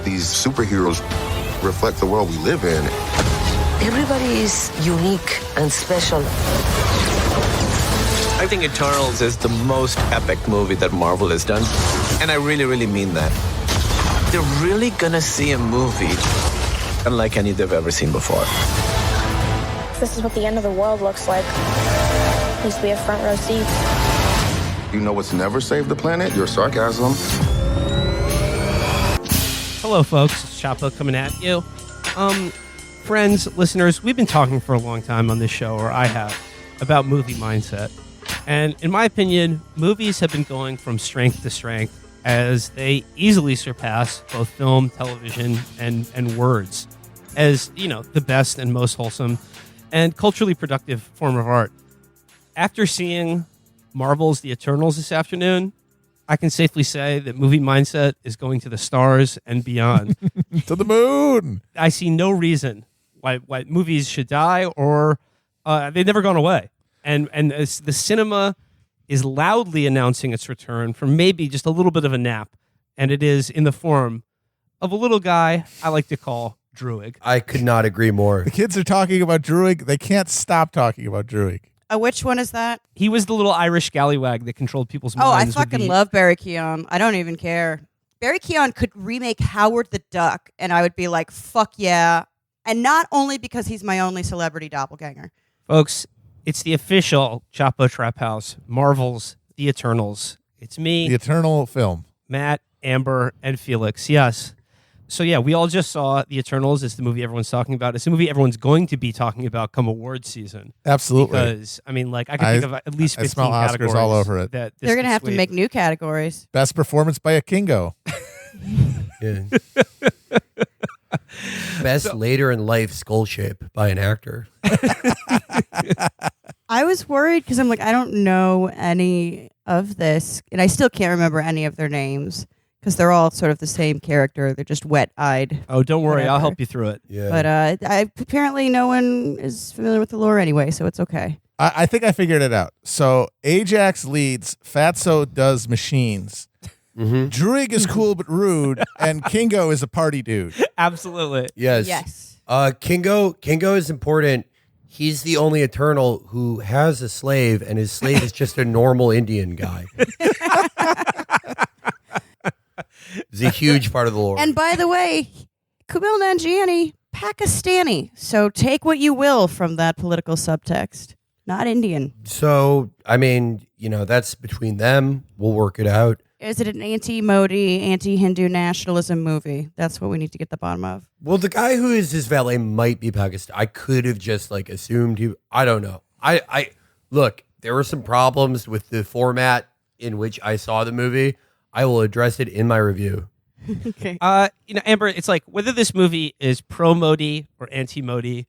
these superheroes reflect the world we live in. Everybody is unique and special. I think Eternals is the most epic movie that Marvel has done. And I really, really mean that. They're really gonna see a movie unlike any they've ever seen before. This is what the end of the world looks like. At least we have front row seats. You know what's never saved the planet? Your sarcasm. Hello, folks. It's Chapo coming at you. Friends, listeners, we've been talking for a long time on this show, or I have, about movie mindset. And in my opinion, movies have been going from strength to strength as they easily surpass both film, television, and words as, you know, the best and most wholesome and culturally productive form of art. After seeing Marvel's The Eternals this afternoon, I can safely say that movie mindset is going to the stars and beyond. To the moon! I see no reason why movies should die or they've never gone away. And the cinema is loudly announcing its return from maybe just a little bit of a nap. And it is in the form of a little guy I like to call Druig. I could not agree more. The kids are talking about Druig. They can't stop talking about Druig. Which one is that? He was the little Irish scallywag that controlled people's minds. I fucking love Barry Keoghan. I don't even care. Barry Keoghan could remake Howard the Duck, and I would be like, fuck yeah. And not only because he's my only celebrity doppelganger. Folks, it's the official Chapo Trap House, Marvel's The Eternals. It's me, The Eternal film. Matt, Amber, and Felix. Yes. So yeah, we all just saw The Eternals. It's the movie everyone's talking about. It's the movie everyone's going to be talking about come awards season. Absolutely. Because, I mean, like, I can think of at least 15 I smell categories. Oscars all over it. That They're going to have to make new categories. Best performance by a Kingo. Yeah. Best later in life skull shape by an actor. I was worried because I'm like, I don't know any of this, and I still can't remember any of their names because they're all sort of the same character. They're just wet-eyed. Oh, don't worry. Whatever. I'll help you through it. Yeah. But apparently no one is familiar with the lore anyway, so it's okay. I think I figured it out. So Ajax leads, Fatso does machines. Mm-hmm. Druig is cool but rude, and Kingo is a party dude. Absolutely. Yes. Yes. Kingo is important. He's the only Eternal who has a slave, and his slave is just a normal Indian guy. It's a huge part of the lore. And by the way, Kumail Nanjiani, Pakistani. So take what you will from that political subtext. Not Indian. So, I mean, you know, that's between them. We'll work it out. Is it an anti-Modi, anti-Hindu nationalism movie? That's what we need to get the bottom of. Well, the guy who is his valet might be Pakistan. I could have just like assumed he. I don't know. I look. There were some problems with the format in which I saw the movie. I will address it in my review. Okay. You know, Amber, it's like whether this movie is pro-Modi or anti-Modi,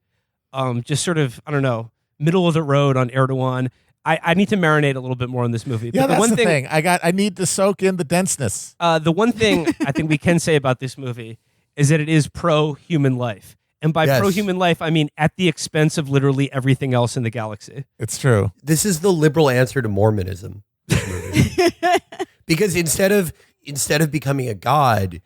just sort of, I don't know, middle of the road on Erdogan. I need to marinate a little bit more on this movie. Yeah, but that's the thing. I need to soak in the denseness. The one thing I think we can say about this movie is that it is pro-human life. And by Yes. pro-human life, I mean at the expense of literally everything else in the galaxy. It's true. This is the liberal answer to Mormonism. This movie. Because instead of becoming a god,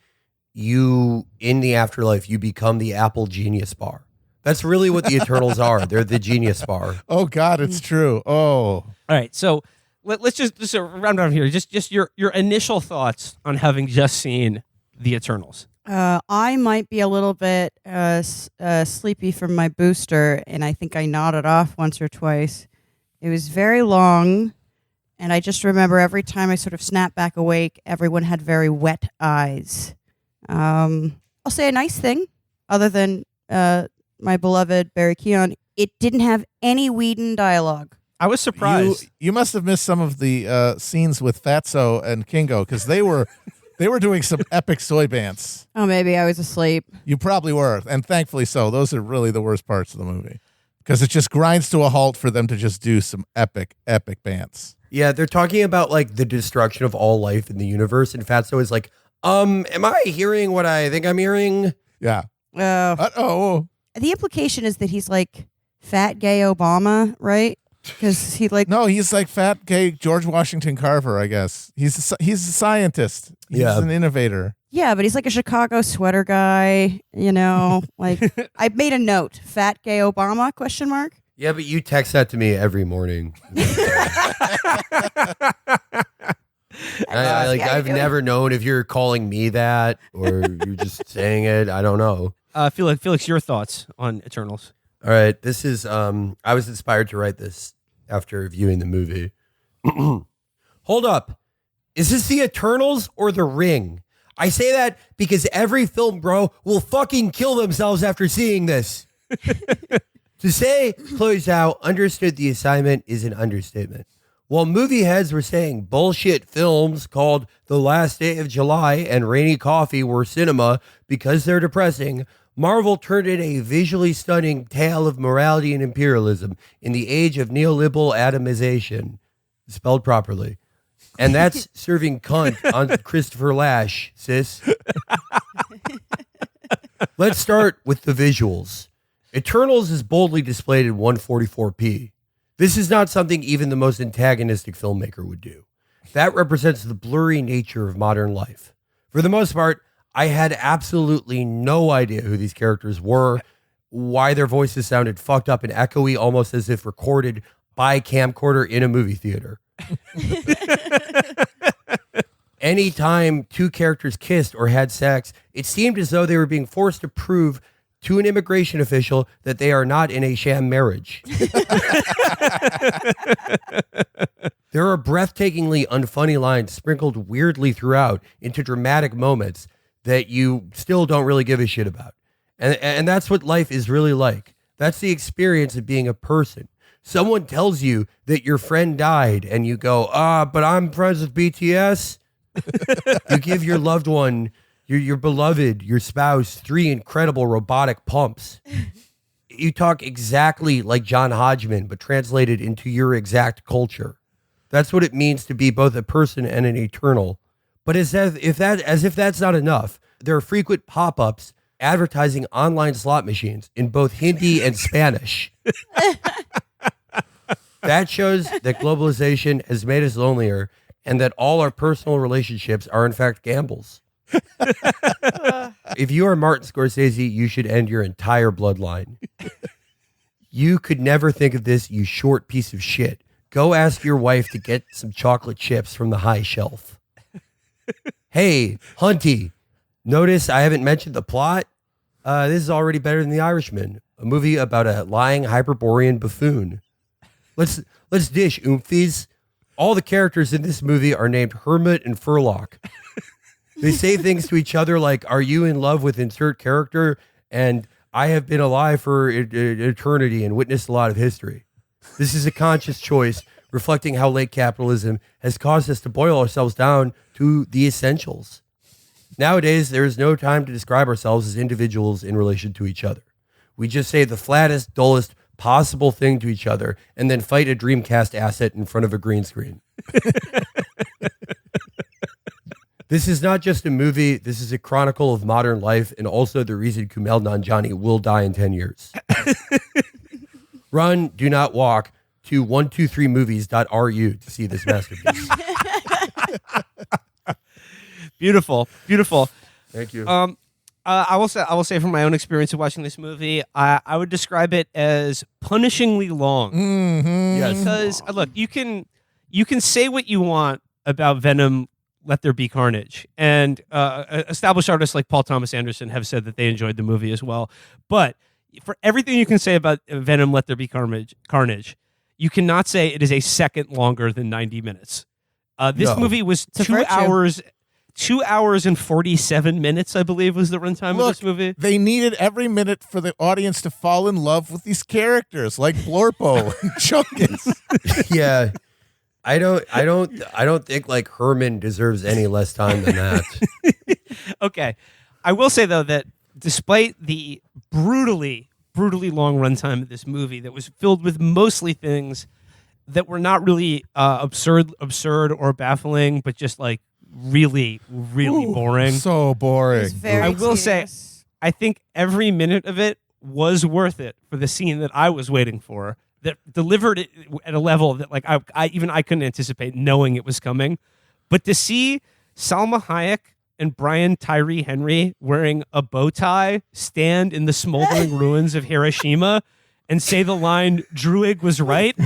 you in the afterlife you become the Apple Genius Bar. That's really what the Eternals are. They're the Genius Bar. Oh God, it's true. Oh, All right, so let's just round down here. Just your initial thoughts on having just seen The Eternals. I might be a little bit sleepy from my booster, and I think I nodded off once or twice. It was very long, and I just remember every time I sort of snapped back awake, everyone had very wet eyes. I'll say a nice thing, other than my beloved Barry Keoghan. It didn't have any Whedon dialogue. I was surprised. you must have missed some of the scenes with Fatso and Kingo because they were doing some epic soy dance. Oh, maybe I was asleep. You probably were, and thankfully so. Those are really the worst parts of the movie because it just grinds to a halt for them to just do some epic dance. Yeah, they're talking about like the destruction of all life in the universe, and Fatso is like, am I hearing what I think I'm hearing? Yeah. The implication is that he's like fat gay Obama, right? Because he like No, he's like fat gay George Washington Carver, I guess. He's a scientist. He's an innovator. Yeah, but he's like a Chicago sweater guy, like I made a note, fat gay Obama, question mark. Yeah, but you text that to me every morning. I've never known if you're calling me that or you're just saying it. I don't know. Felix, your thoughts on Eternals? All right, this is I was inspired to write this after viewing the movie. Hold up. Is this the Eternals or the Ring? I say that because every film bro will fucking kill themselves after seeing this. To say Chloe Zhao understood the assignment is an understatement. While movie heads were saying bullshit films called The Last Day of July and Rainy Coffee were cinema because they're depressing, Marvel turned in a visually stunning tale of morality and imperialism in the age of neoliberal atomization, spelled properly. And that's serving cunt on Christopher Lash, sis. Let's start with the visuals. Eternals is boldly displayed in 144p. This is not something even the most antagonistic filmmaker would do. That represents the blurry nature of modern life. For the most part, I had absolutely no idea who these characters were, why their voices sounded fucked up and echoey, almost as if recorded by camcorder in a movie theater. Anytime two characters kissed or had sex, it seemed as though they were being forced to prove to an immigration official that they are not in a sham marriage. There are breathtakingly unfunny lines sprinkled weirdly throughout into dramatic moments that you still don't really give a shit about. And that's what life is really like. That's the experience of being a person. Someone tells you that your friend died and you go, but I'm friends with BTS. You give your loved one, your beloved, your spouse, 3 incredible robotic pumps. You talk exactly like John Hodgman, but translated into your exact culture. That's what it means to be both a person and an eternal. But as if that's not enough, there are frequent pop-ups advertising online slot machines in both Hindi and Spanish. That shows that globalization has made us lonelier and that all our personal relationships are in fact gambles. If you are Martin Scorsese, you should end your entire bloodline. You could never think of this, you short piece of shit. Go ask your wife to get some chocolate chips from the high shelf. Hey, Hunty, notice I haven't mentioned the plot? This is already better than The Irishman, a movie about a lying Hyperborean buffoon. Let's dish, oomfies. All the characters in this movie are named Hermit and Furlock. They say things to each other like, are you in love with insert character? And I have been alive for eternity and witnessed a lot of history. This is a conscious choice reflecting how late capitalism has caused us to boil ourselves down to the essentials. Nowadays, there is no time to describe ourselves as individuals in relation to each other. We just say the flattest, dullest possible thing to each other and then fight a Dreamcast asset in front of a green screen. This is not just a movie. This is a chronicle of modern life and also the reason Kumail Nanjiani will die in 10 years. Run, do not walk to 123movies.ru to see this masterpiece. Beautiful. Thank you. I will say from my own experience of watching this movie, I would describe it as punishingly long. Mm-hmm. Yes. Because look, you can say what you want about Venom, Let There Be Carnage, and established artists like Paul Thomas Anderson have said that they enjoyed the movie as well. But for everything you can say about Venom, Let There Be Carnage, you cannot say it is a second longer than 90 minutes. This movie was 2 hours. 2 hours and 47 minutes, I believe, was the runtime of this movie. They needed every minute for the audience to fall in love with these characters, like Blorpo and Chunkus. Yeah, I don't think like Herman deserves any less time than that. Okay, I will say though that despite the brutally long runtime of this movie, that was filled with mostly things that were not really absurd or baffling, but just like really boring. So boring. I will say, I think every minute of it was worth it for the scene that I was waiting for, that delivered it at a level that like I couldn't anticipate knowing it was coming. But to see Salma Hayek and Brian Tyree Henry wearing a bow tie stand in the smoldering ruins of Hiroshima and say the line, Druig was right,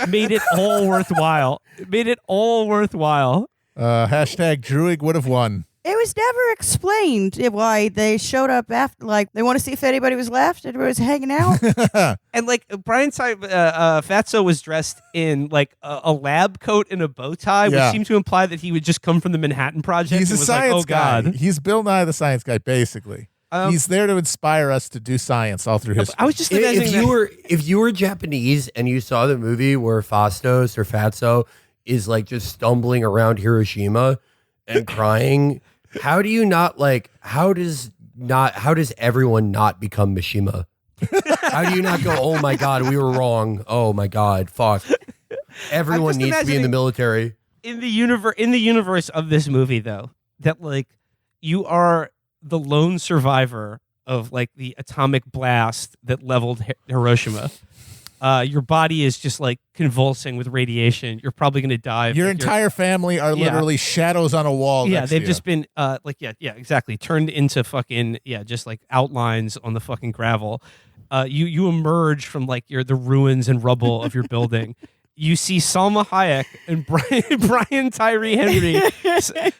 made it all worthwhile. It made it all worthwhile. Hashtag Druig would have won. It was never explained why they showed up after, like, they want to see if anybody was left, everybody was hanging out. And like Fatso was dressed in like a lab coat and a bow tie, which seemed to imply that he would just come from the Manhattan Project. He's a and was science like, oh, guy. God. He's Bill Nye the Science Guy, basically. He's there to inspire us to do science all through history. I was just imagining if you were Japanese and you saw the movie where Fastos or Fatso is like just stumbling around Hiroshima and crying, how do you not like? How does everyone not become Mishima? How do you not go? Oh my God, we were wrong. Oh my God, fuck. Everyone needs to be in the military. In the universe of this movie, though, that like you are the lone survivor of like the atomic blast that leveled Hiroshima. Your body is just like convulsing with radiation. You're probably going to die. Your entire family are literally shadows on a wall. Yeah, next they've to just been exactly turned into fucking just like outlines on the fucking gravel. You emerge from like the ruins and rubble of your building. You see Salma Hayek and Brian Tyree Henry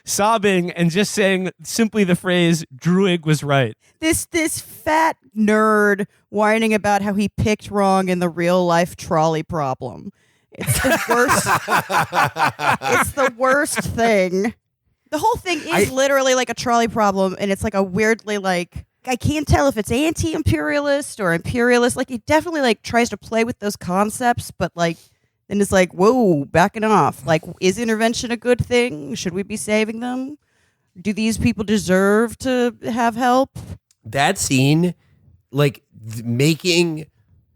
sobbing and just saying simply the phrase "Druig was right." This fat nerd whining about how he picked wrong in the real life trolley problem. It's the worst. It's the worst thing. The whole thing is literally like a trolley problem, and it's like a weirdly like. I can't tell if it's anti-imperialist or imperialist. Like, it definitely like tries to play with those concepts, but like. Then it's like, whoa, backing off. Like, is intervention a good thing? Should we be saving them? Do these people deserve to have help? That scene, like making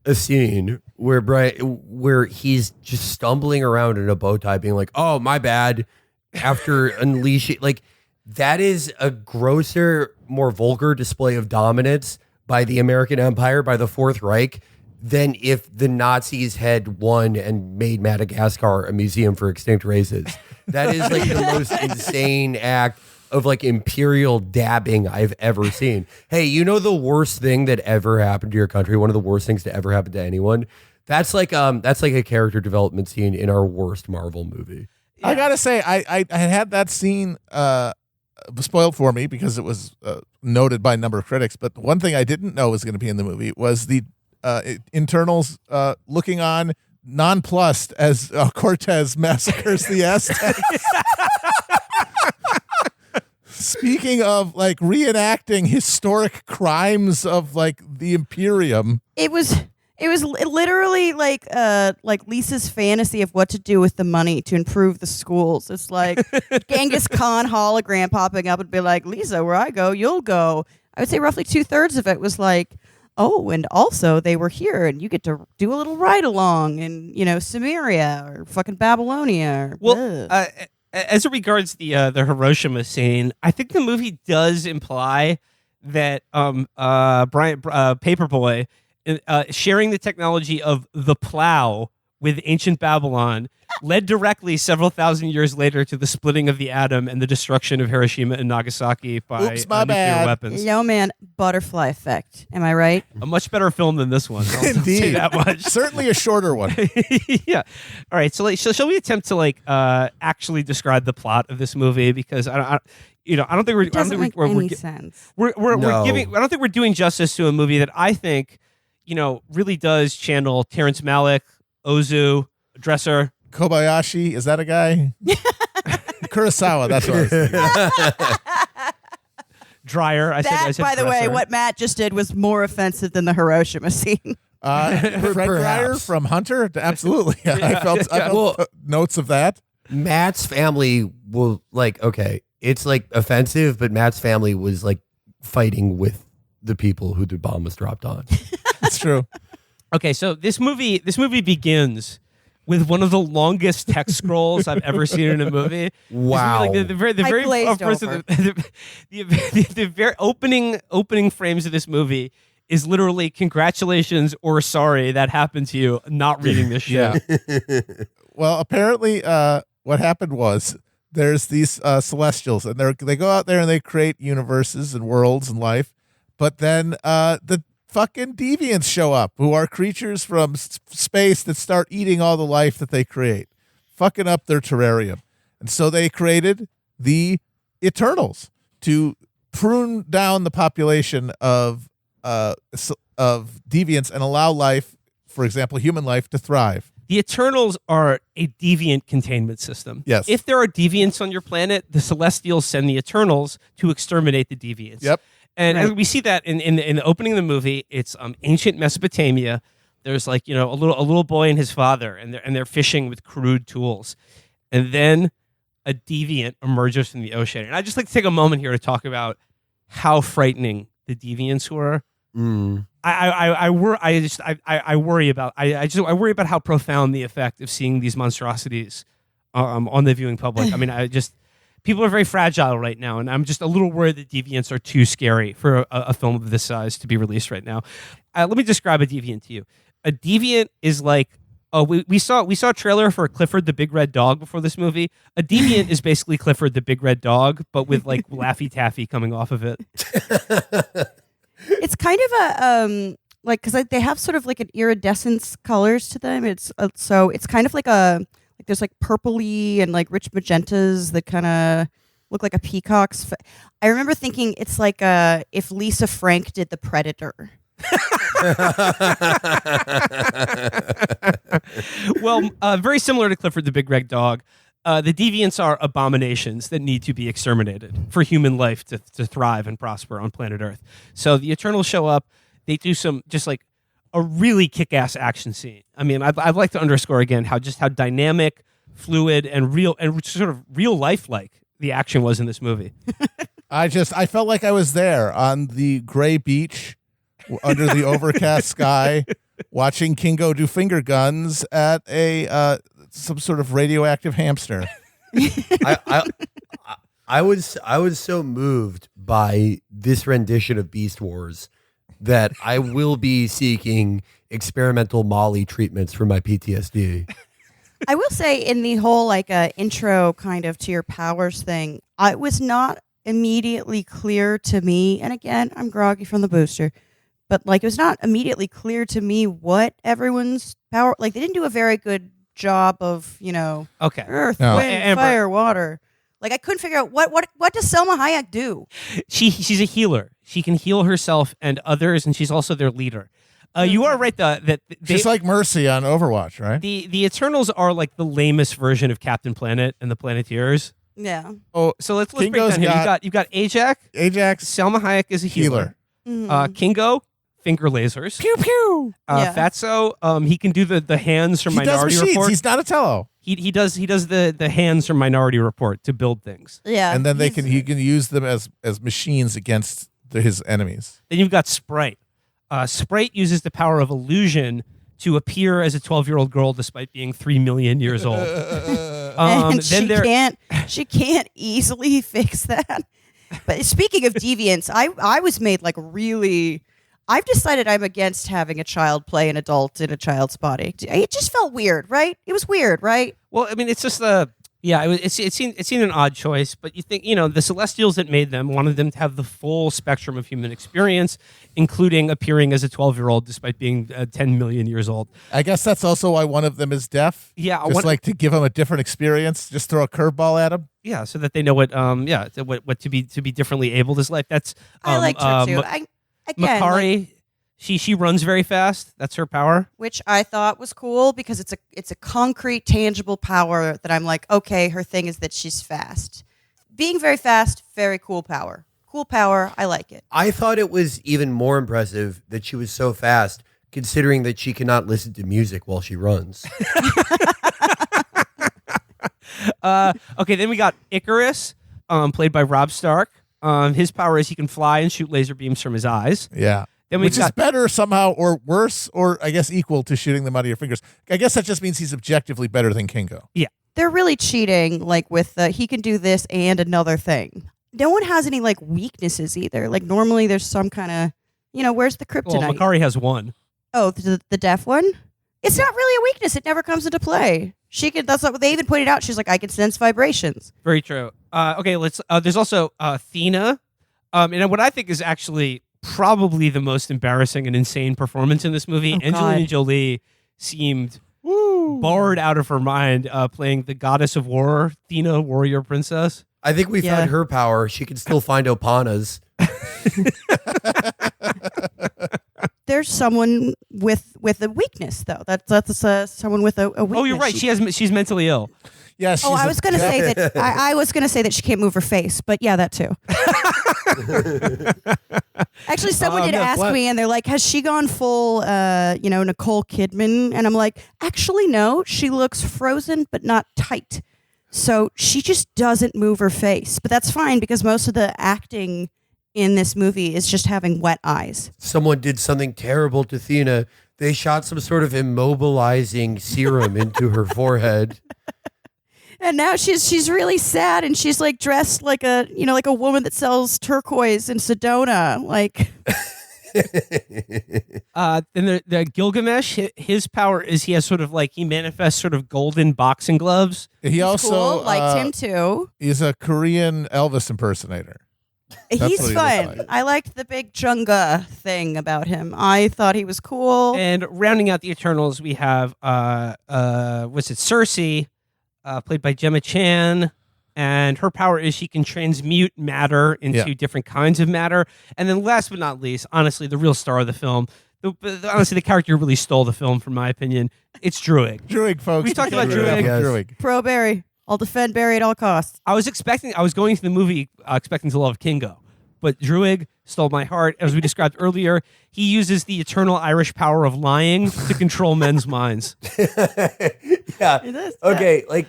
a scene where he's just stumbling around in a bow tie, being like, "Oh, my bad," after unleashing, like that is a grosser, more vulgar display of dominance by the American Empire, by the Fourth Reich, than if the Nazis had won and made Madagascar a museum for extinct races. That is like the most insane act of like imperial dabbing I've ever seen. Hey, you know the worst thing that ever happened to your country? One of the worst things to ever happen to anyone? That's like a character development scene in our worst Marvel movie. I gotta say, I had that scene spoiled for me because it was noted by a number of critics. But one thing I didn't know was going to be in the movie was the internals looking on nonplussed as Cortez massacres the Aztecs. Speaking of like reenacting historic crimes of like the Imperium, it was literally like Lisa's fantasy of what to do with the money to improve the schools. It's like Genghis Khan hologram popping up and be like, Lisa, where I go, you'll go. I would say roughly 2/3 of it was like, oh, and also they were here, and you get to do a little ride along in, Samaria or fucking Babylonia. As it regards the Hiroshima scene, I think the movie does imply that Paperboy sharing the technology of the plow with ancient Babylon led directly several thousand years later to the splitting of the atom and the destruction of Hiroshima and Nagasaki by nuclear weapons. Yo, man, butterfly effect. Am I right? A much better film than this one. I'll say that much. Certainly a shorter one. Yeah. All right. So, shall we attempt to actually describe the plot of this movie? Because I don't think we're. It doesn't make any sense. We're giving. I don't think we're doing justice to a movie that I think, really does channel Terrence Malick, Ozu, Dresser. Kobayashi, is that a guy? Kurosawa, that's what I was thinking. Dryer. I said by the way, Dresser. what Matt just did was more offensive than the Hiroshima scene. Fred Dryer from Hunter? Absolutely. I felt notes of that. Matt's family will it's like offensive, but Matt's family was like fighting with the people who the bomb was dropped on. That's true. Okay, so this movie begins with one of the longest text scrolls I've ever seen in a movie. Wow! Like the very first the very opening frames of this movie is literally congratulations or sorry that happened to you. Not reading this shit. Well, apparently, what happened was there's these celestials, and they go out there and they create universes and worlds and life. But then the fucking deviants show up, who are creatures from space that start eating all the life that they create, fucking up their terrarium. And so they created the Eternals to prune down the population of deviants and allow life, for example, human life, to thrive. The Eternals are a deviant containment system. Yes. If there are deviants on your planet, the Celestials send the Eternals to exterminate the deviants. Yep. And we see that in the opening of the movie. It's ancient Mesopotamia. There's a little boy and his father, and they're fishing with crude tools, and then a deviant emerges from the ocean. And I just like to take a moment here to talk about how frightening the deviants were. I worry about how profound the effect of seeing these monstrosities on the viewing public. I mean, people are very fragile right now, and I'm just a little worried that deviants are too scary for a film of this size to be released right now. Let me describe a deviant to you. A deviant is like, we saw a trailer for Clifford the Big Red Dog before this movie. A deviant is basically Clifford the Big Red Dog, but with like Laffy Taffy coming off of it. It's kind of a because they have sort of like an iridescence colors to them. It's so it's kind of like there's like purpley and like rich magentas that kind of look like a peacock's. I remember thinking it's like if Lisa Frank did The Predator. Well, very similar to Clifford the Big Red Dog. The deviants are abominations that need to be exterminated for human life to thrive and prosper on planet Earth. So the Eternals show up. They do some just like a really kick-ass action scene. I mean, I'd like to underscore again how dynamic, fluid, and real and sort of real life-like the action was in this movie. I felt like I was there on the gray beach under the overcast sky, watching Kingo do finger guns at some sort of radioactive hamster. I was so moved by this rendition of Beast Wars that I will be seeking experimental Molly treatments for my PTSD. I will say in the whole intro kind of to your powers thing, it was not immediately clear to me, and again, I'm groggy from the booster, but it was not immediately clear to me what everyone's power, they didn't do a very good job of, Okay. earth, No. wind, Amber. fire, water. I couldn't figure out what does Selma Hayek do? She's a healer. She can heal herself and others, and she's also their leader. You are right that Just like Mercy on Overwatch, right? the Eternals are like the lamest version of Captain Planet and the Planeteers. Yeah. Oh, so let's break Kingo's down here. You've got Ajax. Selma Hayek is a healer. Mhm. Kingo, finger lasers. Pew pew. Yeah. Fatso, he can do the hands from He does Minority machines. Report. He's Donatello. He does the hands from Minority Report to build things. Yeah. And then he can use them as machines against his enemies. Then you've got Sprite. Sprite uses the power of illusion to appear as a 12-year-old girl despite being 3 million years old. And she can't easily fix that. But speaking of deviants, I was made really. I've decided I'm against having a child play an adult in a child's body. It just felt weird, right? It was weird, right? Well, I mean, it's just it seemed an odd choice, but you think, the Celestials that made them wanted them to have the full spectrum of human experience, including appearing as a 12-year-old despite being 10 million years old. I guess that's also why one of them is deaf. Yeah, just to give him a different experience. Just throw a curveball at him. Yeah, so that they know what to be differently abled is like. That's I liked her too. Makari, she runs very fast. That's her power. Which I thought was cool because it's a concrete, tangible power that I'm like, okay, her thing is that she's fast. Being very fast, very cool power. Cool power, I like it. I thought it was even more impressive that she was so fast, considering that she cannot listen to music while she runs. Okay, then we got Icarus, played by Rob Stark. His power is he can fly and shoot laser beams from his eyes. Yeah. Then Which is better somehow, or worse, or I guess equal to shooting them out of your fingers. I guess that just means he's objectively better than Kingo. Yeah. They're really cheating, with he can do this and another thing. No one has any weaknesses either. Normally there's some kind of, where's the kryptonite? Well, Makari has one. Oh, the deaf one? It's not really a weakness. It never comes into play. She could. That's what they even pointed out. She's like, I can sense vibrations. Very true. Okay, let's. There's also Athena, and what I think is actually probably the most embarrassing and insane performance in this movie. Oh, Angelina God. Jolie seemed bored out of her mind playing the goddess of war, Athena, warrior princess. I think we Yeah. found her power. She can still find opanas. There's someone with a weakness, though. That's someone with a weakness. Oh, you're right. She's mentally ill. Yes. Oh, I was going to say that. I was going to say that she can't move her face, but yeah, that too. Actually, someone did no, ask what? me, and they're like, "Has she gone full, Nicole Kidman?" And I'm like, "Actually, no. She looks frozen, but not tight. So she just doesn't move her face. But that's fine because most of the acting in this movie is just having wet eyes." Someone did something terrible to Athena. They shot some sort of immobilizing serum into her forehead. And now she's really sad, and she's like dressed like a woman that sells turquoise in Sedona. Like, Then the Gilgamesh, his power is he has sort of like he manifests sort of golden boxing gloves. He also cool, liked him too. He's a Korean Elvis impersonator. He's what he looks fun. like. I liked the big Junga thing about him. I thought he was cool. And rounding out the Eternals, we have Cersei, played by Gemma Chan, and her power is she can transmute matter into different kinds of matter. And then last but not least, honestly, the real star of the film, honestly, the character who really stole the film, from my opinion, it's Druig. Druig, folks. We talked about Druig. Druig. Yes. Druig. Pro Barry. I'll defend Barry at all costs. I was going to the movie expecting to love Kingo, but Druig stole my heart. As we described earlier, he uses the eternal Irish power of lying to control men's minds. Yeah. It is, Okay, like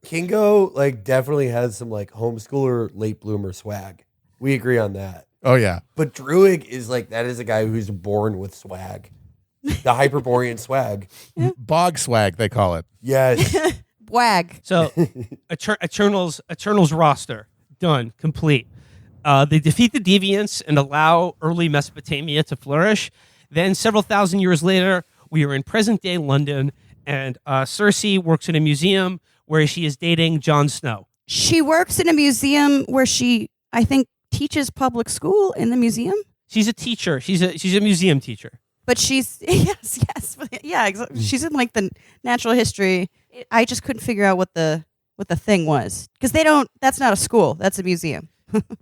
Kingo, like definitely has some like homeschooler late bloomer swag. We agree on that. Oh yeah. But Druig is like that is a guy who's born with swag, the Hyperborean swag. Bog swag, they call it. Yes. Wag. So, Eternals roster done, complete. They defeat the Deviants and allow early Mesopotamia to flourish. Then, several thousand years later, we are in present-day London, and Cersei works in a museum where she is dating Jon Snow. She works in a museum where she, I think, teaches public school in the museum. She's a teacher. She's a museum teacher. But she's yes, yeah. She's in like the natural history. I just couldn't figure out what the thing was because they don't. That's not a school. That's a museum.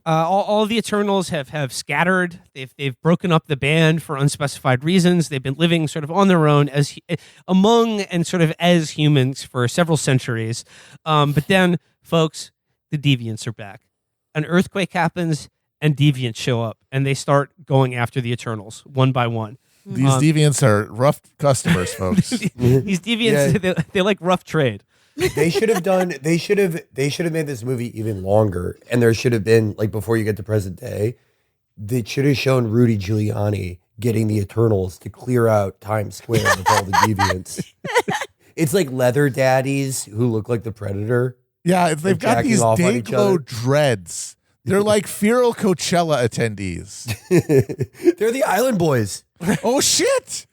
All of the Eternals have scattered. They've broken up the band for unspecified reasons. They've been living sort of on their own among and sort of as humans for several centuries. But then, folks, the Deviants are back. An earthquake happens, and Deviants show up, and they start going after the Eternals one by one. These deviants are rough customers, folks. These Deviants, they like rough trade. They should have made this movie even longer. And there should have been, like before you get to present day, they should have shown Rudy Giuliani getting the Eternals to clear out Times Square with all the deviants. It's like leather daddies who look like the Predator. Yeah, they've got jacking these off on each day-glow other. dreads. They're like feral Coachella attendees. They're the Island Boys. Oh, shit!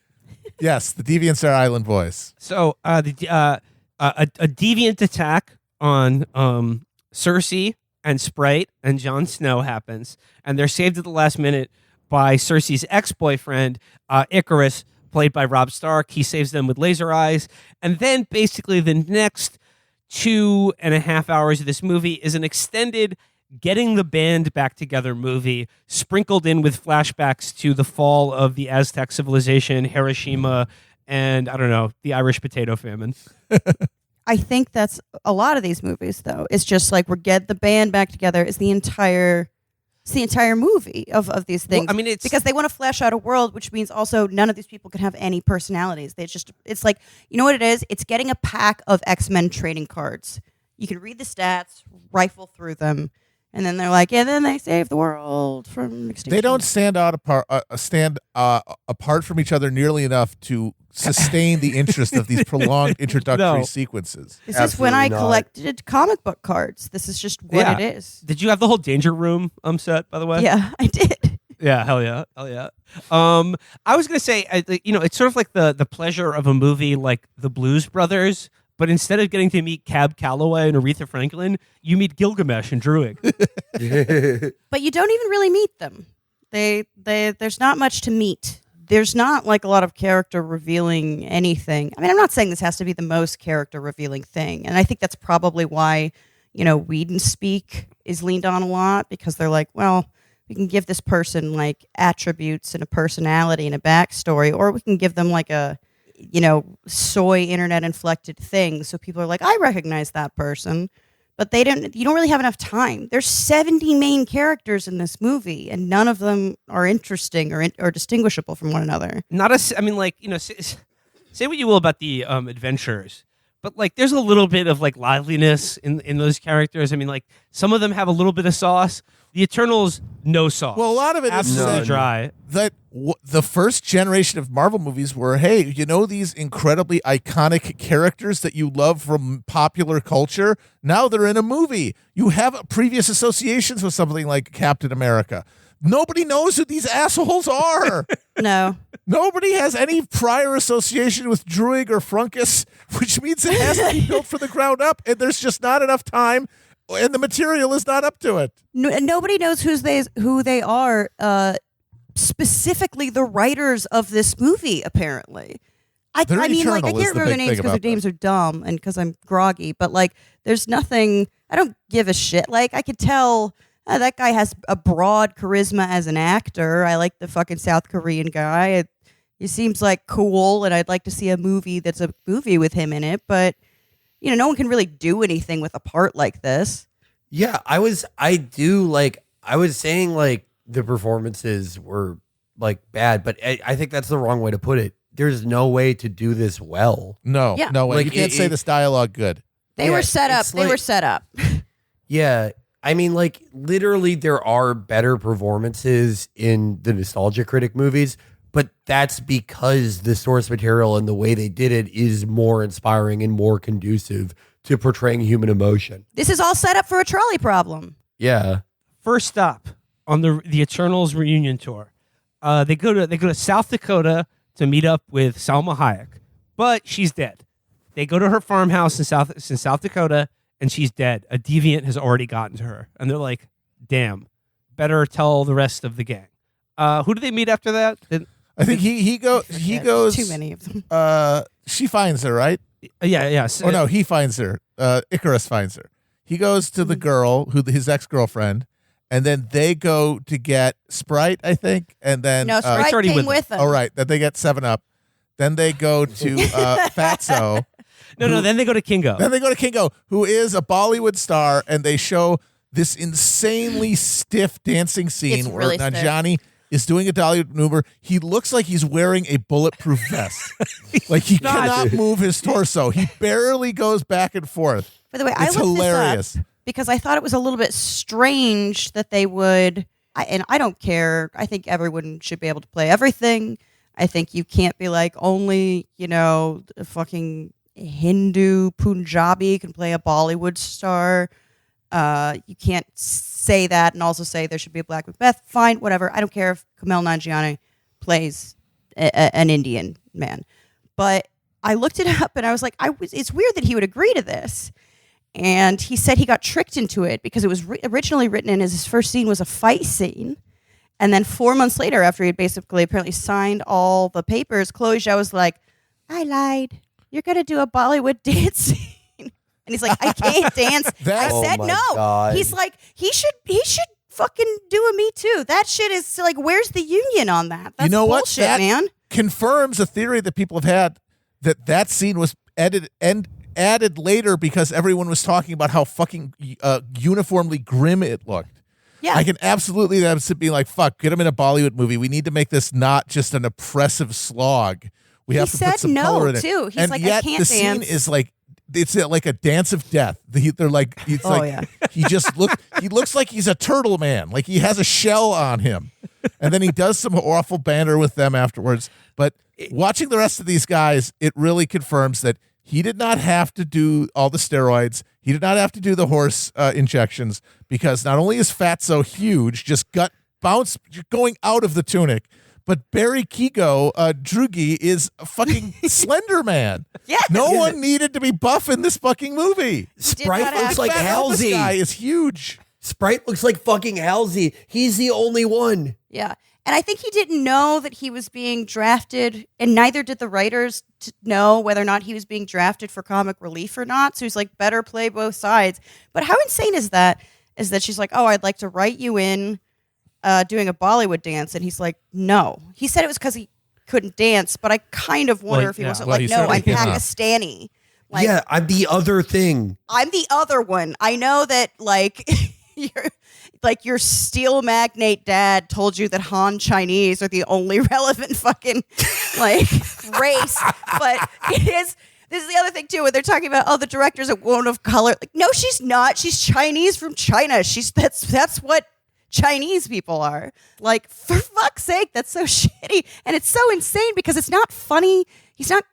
Yes, the deviants are island boys. So a deviant attack on Cersei and Sprite and Jon Snow happens, and they're saved at the last minute by Cersei's ex-boyfriend, Icarus, played by Rob Stark. He saves them with laser eyes, and then basically the next 2.5 hours of this movie is an extended getting the band back together movie, sprinkled in with flashbacks to the fall of the Aztec civilization, Hiroshima, and I don't know, the Irish potato famine. I think that's a lot of these movies, though. It's just like we're get the band back together. It's the entire movie of these things. Well, I mean, it's because they want to flesh out a world, which means also none of these people can have any personalities. It's like, you know what it is? It's getting a pack of X-Men trading cards. You can read the stats, rifle through them, and then they're like, yeah, then they save the world from extinction. They don't stand apart from each other nearly enough to sustain the interest of these prolonged introductory No. sequences. This is when I Absolutely not. collected comic book cards. This is just what Yeah. it is. Did you have the whole Danger Room set, by the way? Yeah, I did. Yeah, hell yeah. I was gonna say, it's sort of like the pleasure of a movie like The Blues Brothers, but instead of getting to meet Cab Calloway and Aretha Franklin, you meet Gilgamesh and Druig. But you don't even really meet them. There's not much to meet. There's not like a lot of character revealing anything. I mean, I'm not saying this has to be the most character revealing thing, and I think that's probably why Whedon speak is leaned on a lot, because they're like, well, we can give this person like attributes and a personality and a backstory, or we can give them like a soy internet inflected thing, so people are like, I recognize that person. But you don't really have enough time. There's 70 main characters in this movie, and none of them are interesting or distinguishable from one another. Say what you will about the adventurers, but like there's a little bit of like liveliness in those characters. I mean, like some of them have a little bit of sauce. The Eternals, no sauce. Well, a lot of it is absolutely dry. That the first generation of Marvel movies were, hey, these incredibly iconic characters that you love from popular culture, now they're in a movie. You have previous associations with something like Captain America. Nobody knows who these assholes are. No. Nobody has any prior association with Druig or Frunkus, which means it has to be built from the ground up, and there's just not enough time, and the material is not up to it. Nobody knows who they are. Specifically, the writers of this movie. Apparently, I mean, like I can't remember their names because their names are dumb and because I'm groggy. But like, there's nothing. I don't give a shit. Like, I could tell that guy has a broad charisma as an actor. I like the fucking South Korean guy. He seems like cool, and I'd like to see a movie that's a movie with him in it. But no one can really do anything with a part like this. Yeah, I was saying like the performances were like bad, but I think that's the wrong way to put it. There's no way to do this well. No way. Like, you can't say this dialogue good. They were set up. They were set up. Yeah. I mean, like, literally, there are better performances in the Nostalgia Critic movies, but that's because the source material and the way they did it is more inspiring and more conducive to portraying human emotion. This is all set up for a trolley problem. Yeah. First stop on the Eternals reunion tour, they go to South Dakota to meet up with Salma Hayek, but she's dead. They go to her farmhouse in South Dakota, and she's dead. A deviant has already gotten to her, and they're like, "Damn, better tell the rest of the gang." Who do they meet after that? I think he goes. Too many of them. She finds her, right? Yeah. Oh no, he finds her. Icarus finds her. He goes to the girl, his ex-girlfriend, and then they go to get Sprite, I think, and then no, Sprite came with them. Oh right, then they get 7-Up. Then they go to Fatso. No. Then they go to Kingo. Then they go to Kingo, who is a Bollywood star, and they show this insanely stiff dancing scene It's where really stiff. Nanjiani is doing a Bollywood maneuver. He looks like he's wearing a bulletproof vest. Like he cannot move his torso. He barely goes back and forth. By the way, It's I looked hilarious. this up because I thought it was a little bit strange that they would. And I don't care. I think everyone should be able to play everything. I think you can't be like only a fucking Hindu Punjabi can play a Bollywood star. You can't say that and also say there should be a Black Macbeth. Fine, whatever. I don't care if Kumail Nanjiani plays an Indian man. But I looked it up and I was like, it's weird that he would agree to this. And he said he got tricked into it because it was originally written in as his first scene was a fight scene. And then 4 months later, after he had basically apparently signed all the papers, Chloe Zhao was like, I lied. You're going to do a Bollywood dance scene. And he's like, I can't dance. I said no. God. He's like, he should fucking do a Me Too. That shit is like, where's the union on that? That's bullshit, that man. Confirms a theory that people have had that scene was added later because everyone was talking about how fucking uniformly grim it looked. Yeah. I can absolutely be like, fuck, get him in a Bollywood movie. We need to make this not just an oppressive slog. We have to put some color in it. Too. He's and like, yet I can't the dance. scene is like, it's like a dance of death. They're like, he looks like he's a turtle man. Like he has a shell on him. And then he does some awful banter with them afterwards. But watching the rest of these guys, it really confirms that he did not have to do all the steroids. He did not have to do the horse injections because not only is Fatso huge, just gut bounce going out of the tunic, but Barry Keogh, Drugi, is a fucking Slender Man. Yeah. No one needed to be buff in this fucking movie. Sprite looks act like Fat Elvis Halsey. guy is huge. Sprite looks like fucking Halsey. He's the only one. Yeah. And I think he didn't know that he was being drafted, and neither did the writers know whether or not he was being drafted for comic relief or not. So he's like, better play both sides. But how insane is that? Is that she's like, oh, I'd like to write you in doing a Bollywood dance. And he's like, no. He said it was because he couldn't dance, but I kind of wonder if he wasn't Well, like, he no, I'm certainly cannot. Pakistani. Like, Yeah, I'm the other thing. I'm the other one. I know that, like, your steel magnate dad told you that Han Chinese are the only relevant fucking, like, race. But it is. This is the other thing too, when they're talking about, oh, the director's a woman of color. Like, no, she's not. She's Chinese from China. That's what Chinese people are. Like, for fuck's sake, that's so shitty, and it's so insane because it's not funny. He's not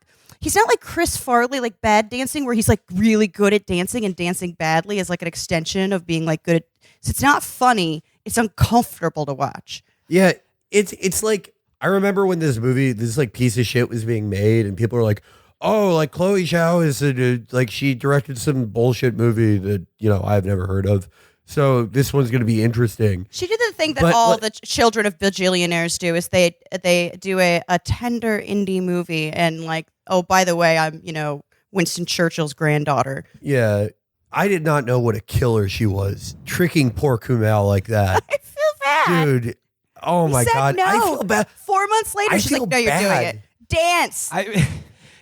like Chris Farley, like Bad Dancing, where he's like really good at dancing and dancing badly is like an extension of being like good at. So it's not funny. It's uncomfortable to watch. Yeah, it's like, I remember when this like piece of shit was being made, and people were like, oh, like Chloe Zhao is like she directed some bullshit movie that I've never heard of. So this one's going to be interesting. She did the thing that all the children of bajillionaires do is they do a tender indie movie and like, oh, by the way, I'm Winston Churchill's granddaughter. Yeah, I did not know what a killer she was, tricking poor Kumail like that. I feel bad, dude. Oh my God, no. I feel bad. 4 months later, she's like, no, you're doing it. Dance.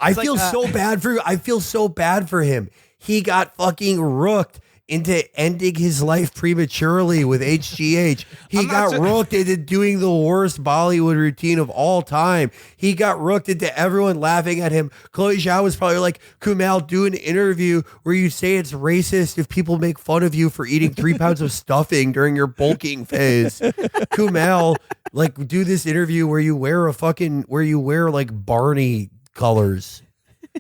I feel so bad for. I feel so bad for him. He got fucking rooked into ending his life prematurely with HGH. He got rooked into doing the worst Bollywood routine of all time. He got rooked into everyone laughing at him. Chloe Zhao was probably like, Kumail, do an interview where you say it's racist if people make fun of you for eating 3 pounds of stuffing during your bulking phase. Kumail, like, do this interview where you wear like Barney colors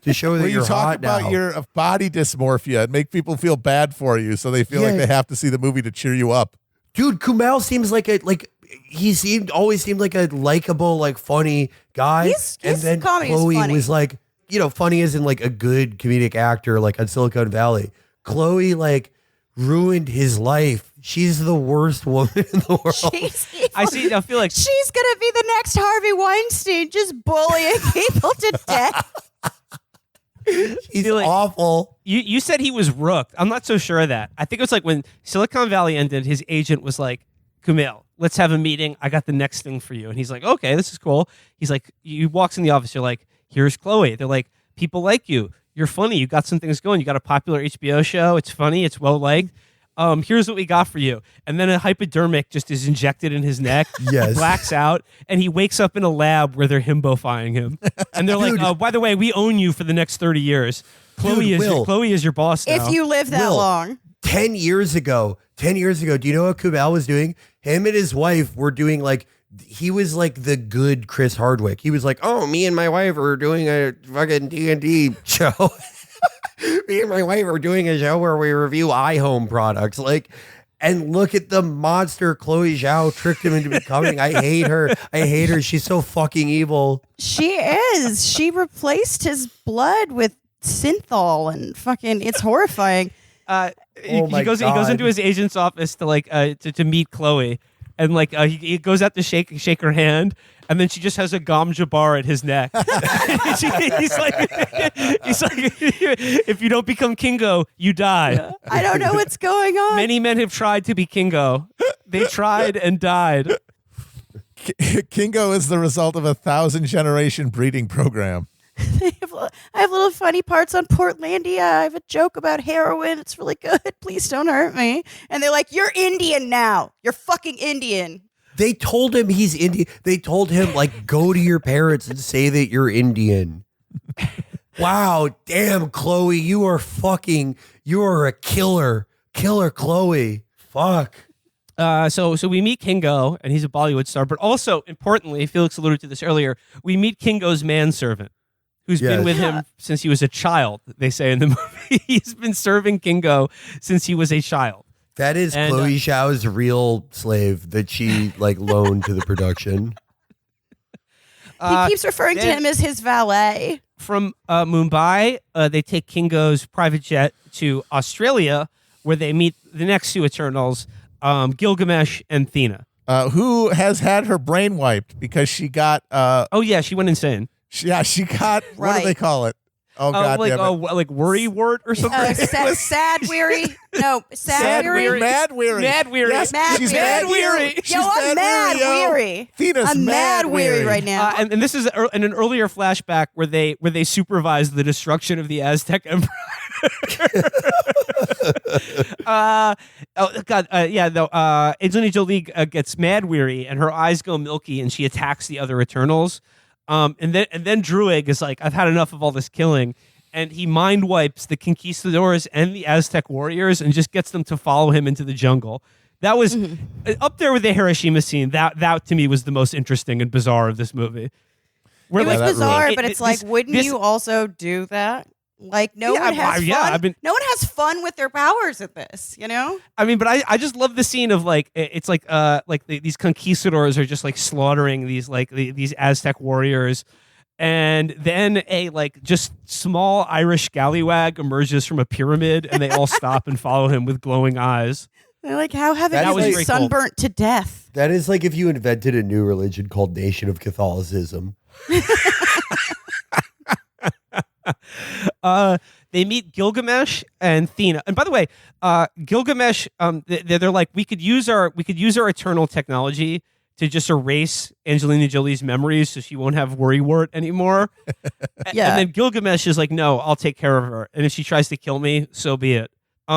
to show that you're talk hot about now. your body dysmorphia and make people feel bad for you, so they feel like they have to see the movie to cheer you up. Dude, Kumail seems like he always seemed like a likable, like funny guy. His and then comedy is Chloe funny. was like, funny as in like a good comedic actor, like on Silicon Valley. Chloe like ruined his life. She's the worst woman in the world. I feel like she's gonna be the next Harvey Weinstein, just bullying people to death. He's awful. You said he was rooked. I'm not so sure of that. I think it was like when Silicon Valley ended, his agent was like, Kumail, let's have a meeting. I got the next thing for you. And he's like, okay, this is cool. He's like, he walks in the office. You're like, here's Chloe. They're like, people like you. You're funny. You got some things going. You got a popular HBO show. It's funny. It's well liked. Here's what we got for you. And then a hypodermic just is injected in his neck. Yes. Blacks out. And he wakes up in a lab where they're himbofying him. And they're like, oh, by the way, we own you for the next 30 years. Chloe is your boss now. If you live that long. 10 years ago, do you know what Kumail was doing? Him and his wife were doing like, he was like the good Chris Hardwick. He was like, oh, me and my wife are doing a fucking D&D show. Me and my wife are doing a show where we review iHome products. Like, and look at the monster Chloe Zhao tricked him into becoming. I hate her. She's so fucking evil. She is. She replaced his blood with synthol and fucking, it's horrifying. He goes into his agent's office to like to meet Chloe, and like he goes out to shake her hand, and then she just has a Gom Jabbar at his neck. he's like, if you don't become Kingo, you die. I don't know what's going on. Many men have tried to be Kingo. They tried and died. Kingo is the result of a 1,000-generation breeding program. I have little funny parts on Portlandia. I have a joke about heroin. It's really good. Please don't hurt me. And they're like, you're Indian now. You're fucking Indian. They told him he's Indian. They told him, like, go to your parents and say that you're Indian. Wow, damn, Chloe, you are a killer. Killer Chloe. Fuck. So we meet Kingo, and he's a Bollywood star. But also, importantly, Felix alluded to this earlier, we meet Kingo's manservant, who's been with him since he was a child, they say in the movie. He's been serving Kingo since he was a child. That is Chloe Zhao's real slave that she like loaned to the production. He keeps referring to him as his valet. From Mumbai, they take Kingo's private jet to Australia, where they meet the next two Eternals, Gilgamesh and Thena. Who has had her brain wiped because she got She went insane. she got what do Right. they call it? Oh god damn it. Like worry wart or something. Sad weary. No, sad weary. Mad weary. Mad weary. Yes, Mad she's weary. mad weary. Yo, I'm mad weary. Thena's I'm mad weary right now. And this is in an earlier flashback where they supervised the destruction of the Aztec Empire. Angelina Jolie gets mad weary and her eyes go milky and she attacks the other Eternals. And then Druig is like, I've had enough of all this killing, and he mind wipes the conquistadors and the Aztec warriors and just gets them to follow him into the jungle. That was up there with the Hiroshima scene. That to me was the most interesting and bizarre of this movie. It was bizarre, but it's like, this- wouldn't this- you also do that? Like, no Yeah, one has fun. yeah, no one has fun with their powers at this, you know? I mean, but I just love the scene of like it's like these conquistadors are just like slaughtering these Aztec warriors, and then a like just small Irish scallywag emerges from a pyramid, and they all stop and follow him with glowing eyes. They're like, how haven't That you was been very cool. sunburnt to death? That is like if you invented a new religion called Nation of Catholicism. They meet Gilgamesh and Thena, and by the way, Gilgamesh, they're like, we could use our eternal technology to just erase Angelina Jolie's memories so she won't have worry wart anymore. Yeah. And then Gilgamesh is like, no, I'll take care of her, and if she tries to kill me, so be it.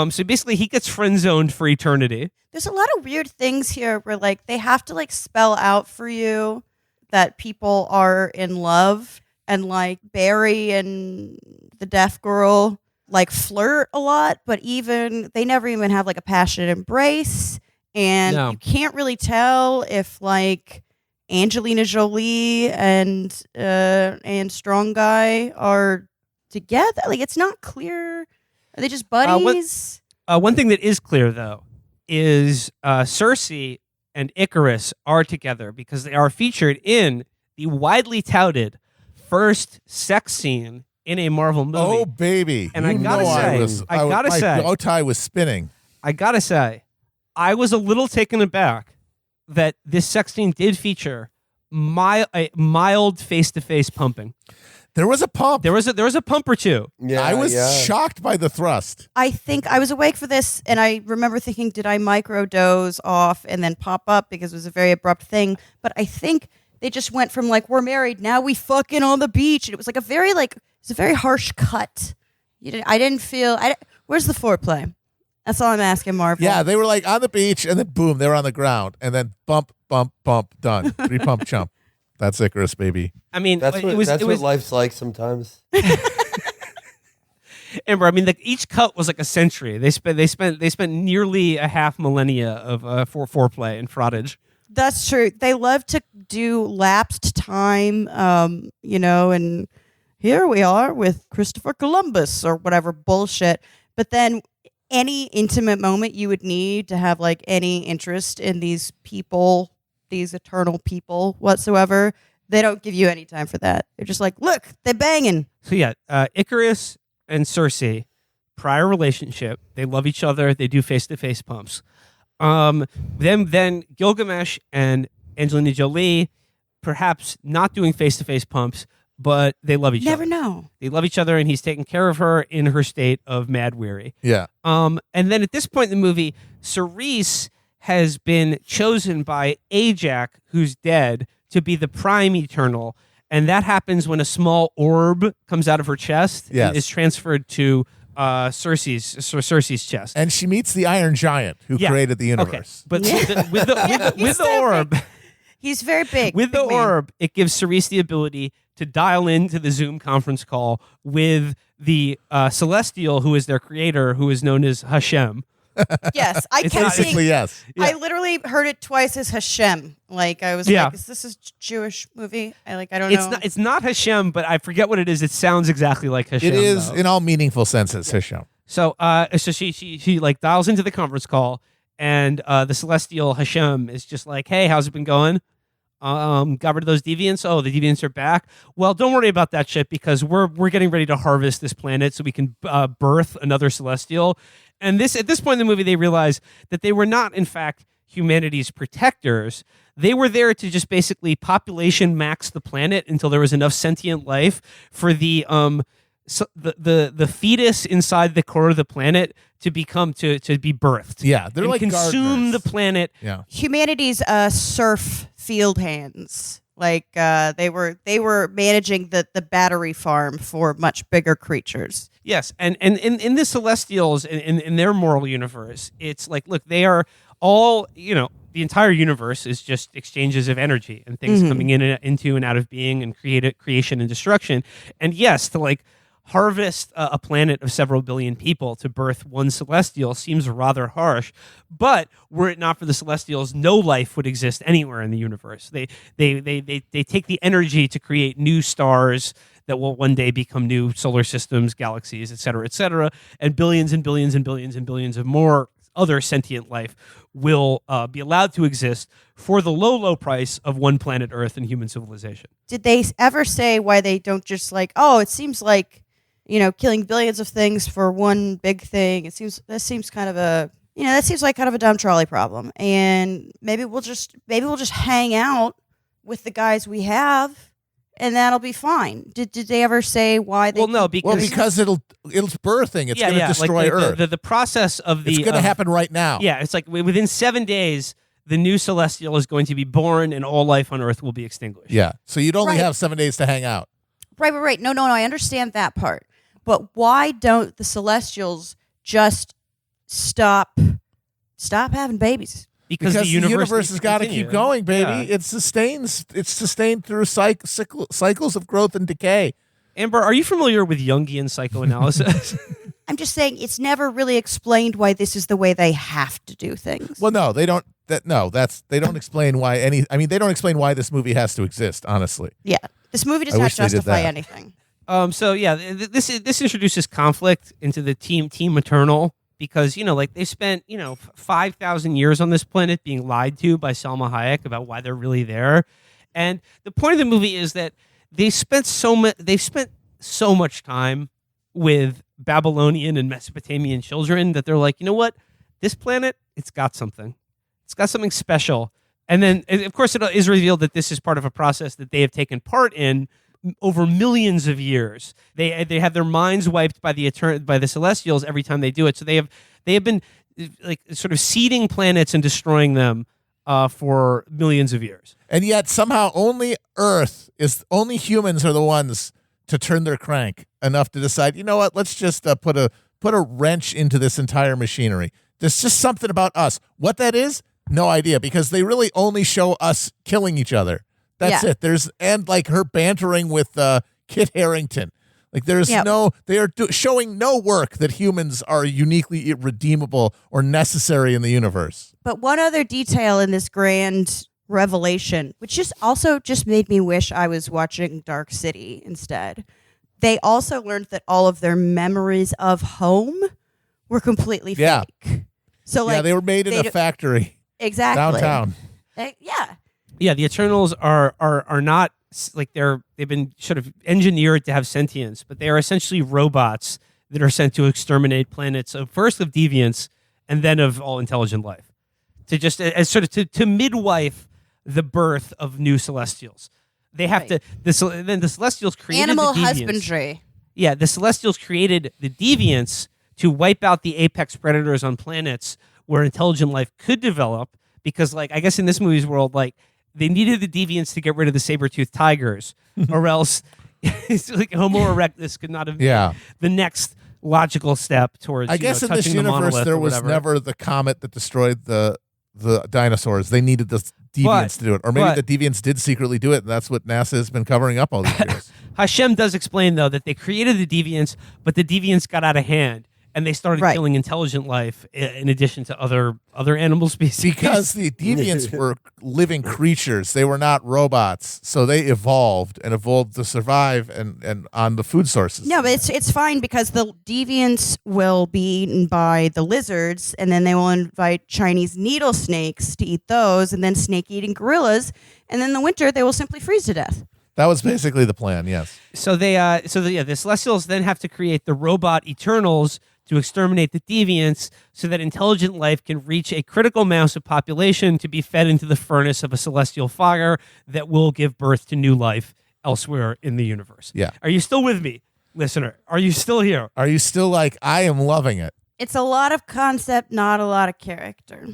So basically, he gets friend zoned for eternity. There's a lot of weird things here where like they have to like spell out for you that people are in love, and like Barry and the deaf girl like flirt a lot, but they never even have like a passionate embrace, and No. you can't really tell if like Angelina Jolie and Strong Guy are together. Like it's not clear. Are they just buddies? One thing that is clear, though, is Cersei and Icarus are together because they are featured in the widely touted first sex scene in a Marvel movie. Oh baby. And You I gotta know say, my bow tie was spinning. I gotta say, I was a little taken aback that this sex scene did feature a mild face-to-face pumping. There was a pump. There was a pump or two. Yeah, I was yeah. shocked by the thrust. I think I was awake for this, and I remember thinking, did I microdose off and then pop up because it was a very abrupt thing? But I think they just went from like, we're married, now we fucking on the beach. And it was like it's a very harsh cut. I didn't feel, where's the foreplay? That's all I'm asking, Marvel. Yeah, they were like on the beach, and then boom, they were on the ground, and then bump, bump, bump, done. 3 pump chump. That's Icarus, baby. I mean, That's what, it was what life's like sometimes. Amber, I mean, each cut was like a century. They spent nearly a half millennia of foreplay and frottage. That's true. They love to do lapsed time, and here we are with Christopher Columbus or whatever bullshit. But then any intimate moment you would need to have like any interest in these people, these eternal people whatsoever, they don't give you any time for that. They're just like, look, they're banging. So yeah, Icarus and Cersei, prior relationship. They love each other. They do face-to-face pumps. Then Gilgamesh and Angelina Jolie, perhaps not doing face-to-face pumps, but they love each Never other. know. They love each other, and he's taking care of her in her state of mad weary. Yeah. And then at this point in the movie, Cerise has been chosen by Ajak, who's dead, to be the prime eternal. And that happens when a small orb comes out of her chest Yes. and is transferred to Cersei's chest. And she meets the Iron Giant who Yeah. created the Okay, universe. but with the He's so orb, He's very big. with the big man. orb, it gives Cerise the ability to dial into the Zoom conference call with the Celestial, who is their creator, who is known as Hashem. Yes, I It's kept not- seeing. Basically, yes. I literally heard it twice as Hashem. Like I was Yeah. like, "Is this a Jewish movie?" I don't It's know. not. It's not Hashem, but I forget what it is. It sounds exactly like Hashem. It is, though. in all meaningful senses, Hashem. So she like dials into the conference call, and the Celestial Hashem is just like, "Hey, how's it been going?" got rid of those deviants. Oh, the deviants are back. Well, don't worry about that shit because we're getting ready to harvest this planet so we can birth another celestial. And at this point in the movie, they realize that they were not, in fact, humanity's protectors. They were there to just basically population max the planet until there was enough sentient life for the fetus inside the core of the planet to be birthed. Yeah, they're and like consume gardeners. the planet. Yeah. Humanity's serf field hands. Like they were managing the battery farm for much bigger creatures. Yes, and in the Celestials, in their moral universe, it's like, look, they are all, the entire universe is just exchanges of energy and things coming into and out of being and creation and destruction. And yes, to like harvest a planet of several billion people to birth one celestial seems rather harsh. But were it not for the Celestials, no life would exist anywhere in the universe. They take the energy to create new stars that will one day become new solar systems, galaxies, et cetera, and billions and billions and billions and billions of more other sentient life will be allowed to exist for the low price of one planet Earth and human civilization. Did they ever say why they don't just like, oh, it seems like, killing billions of things for one big thing? That seems kind of a dumb trolley problem. And maybe we'll just hang out with the guys we have, and that'll be fine. Did they ever say why they? Well, no, because it's birthing. It's going to destroy like Earth. The process of it's going to happen right now. Yeah, it's like within 7 days, the new celestial is going to be born, and all life on Earth will be extinguished. Yeah, so you'd only have 7 days to hang out. Right. No, I understand that part. But why don't the Celestials just stop having babies? Because the universe has got to keep going, baby. Yeah. It's sustained through cycles of growth and decay. Amber, are you familiar with Jungian psychoanalysis? I'm just saying it's never really explained why this is the way they have to do things. Well, no, they don't. They don't explain why they don't explain why this movie has to exist. Honestly, yeah, this movie does not justify anything. This introduces conflict into the Team Eternal because they spent 5,000 years on this planet being lied to by Salma Hayek about why they're really there, and the point of the movie is that they've spent so much time with Babylonian and Mesopotamian children that they're like, you know what, this planet, it's got something special, and then of course it is revealed that this is part of a process that they have taken part in over millions of years. They have their minds wiped by the Celestials every time they do it. So they have been like sort of seeding planets and destroying them for millions of years. And yet somehow only humans are the ones to turn their crank enough to decide, you know what, let's just put a wrench into this entire machinery. There's just something about us. What that is, no idea, because they really only show us killing each other. That's it. And like her bantering with Kit Harington. Like they are showing no work that humans are uniquely redeemable or necessary in the universe. But one other detail in this grand revelation, which also made me wish I was watching Dark City instead. They also learned that all of their memories of home were completely fake. So they were made in a factory. Exactly. Downtown. Yeah, the Eternals are not like they've been sort of engineered to have sentience, but they are essentially robots that are sent to exterminate planets first of deviants and then of all intelligent life, to just as sort of to midwife the birth of new Celestials. They have to. Then the Celestials created animal the deviants. husbandry. Yeah, the Celestials created the deviants to wipe out the apex predators on planets where intelligent life could develop. Because, like, I guess in this movie's world, like, they needed the deviants to get rid of the saber-toothed tigers, or else it's like Homo erectus could not have been the next logical step towards. I guess in this universe there was never the comet that destroyed the dinosaurs. They needed the deviants to do it, or maybe the deviants did secretly do it, and that's what NASA has been covering up all these years. Hashem does explain though that they created the deviants, but the deviants got out of hand. and they started Right. killing intelligent life in addition to other animal species. Because the deviants were living creatures. They were not robots. So they evolved to survive and on the food sources. No, but it's fine because the deviants will be eaten by the lizards, and then they will invite Chinese needle snakes to eat those, and then snake-eating gorillas, and then in the winter they will simply freeze to death. That was basically the plan, yes. So the Celestials then have to create the robot Eternals to exterminate the deviants so that intelligent life can reach a critical mass of population to be fed into the furnace of a celestial fire that will give birth to new life elsewhere in the universe. Yeah. Are you still with me, listener? Are you still here? Are you still like, I am loving it? It's a lot of concept, not a lot of character.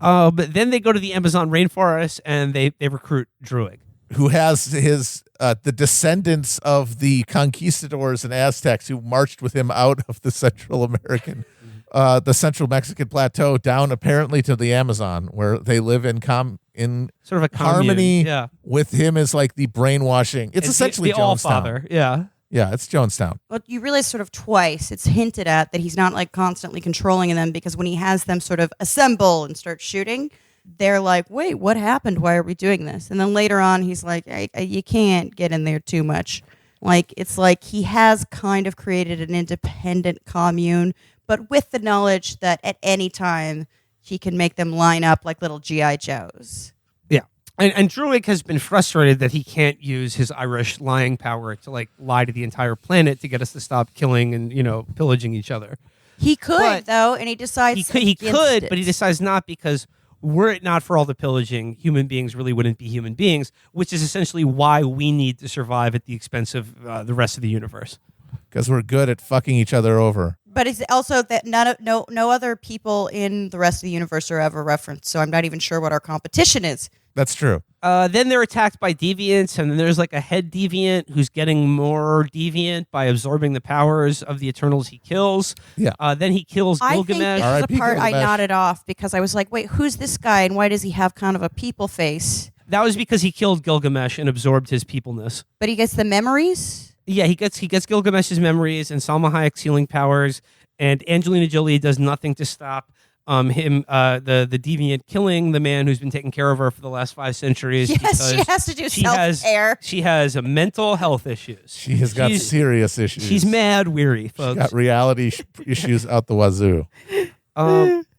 But then they go to the Amazon rainforest and they recruit Druig. Who has his the descendants of the conquistadors and Aztecs who marched with him out of the Central American, the Central Mexican plateau down apparently to the Amazon, where they live in Sort of a harmony commune, yeah. with him as like the brainwashing. It's essentially the Jonestown. All-Father, yeah. Yeah, it's Jonestown. Well, you realize sort of twice it's hinted at that he's not like constantly controlling them, because when he has them sort of assemble and start shooting, they're like, wait, what happened? Why are we doing this? And then later on, he's like, you can't get in there too much. Like, it's like he has kind of created an independent commune, but with the knowledge that at any time he can make them line up like little G.I. Joes. Yeah. And Druig has been frustrated that he can't use his Irish lying power to like lie to the entire planet to get us to stop killing and, pillaging each other. He could, But though, and he decides He could, it. but he decides not, because were it not for all the pillaging, human beings really wouldn't be human beings, which is essentially why we need to survive at the expense of the rest of the universe. Because we're good at fucking each other over. But it's also that no other people in the rest of the universe are ever referenced, so I'm not even sure what our competition is. That's true. Then they're attacked by deviants, and then there's like a head deviant who's getting more deviant by absorbing the powers of the Eternals he kills. Yeah. Then he kills I think Gilgamesh. this is R.I.P. the part I Gilgamesh. nodded off because I was like, wait, who's this guy and why does he have kind of a people face? That was because he killed Gilgamesh and absorbed his peopleness. But he gets the memories? Yeah, he gets Gilgamesh's memories and Salma Hayek's healing powers, and Angelina Jolie does nothing to stop him, the deviant, killing the man who's been taking care of her for the last 5 centuries. Yes, she has to do self-care. She has mental health issues. She has got serious issues. She's mad weary, folks. She's got reality issues out the wazoo.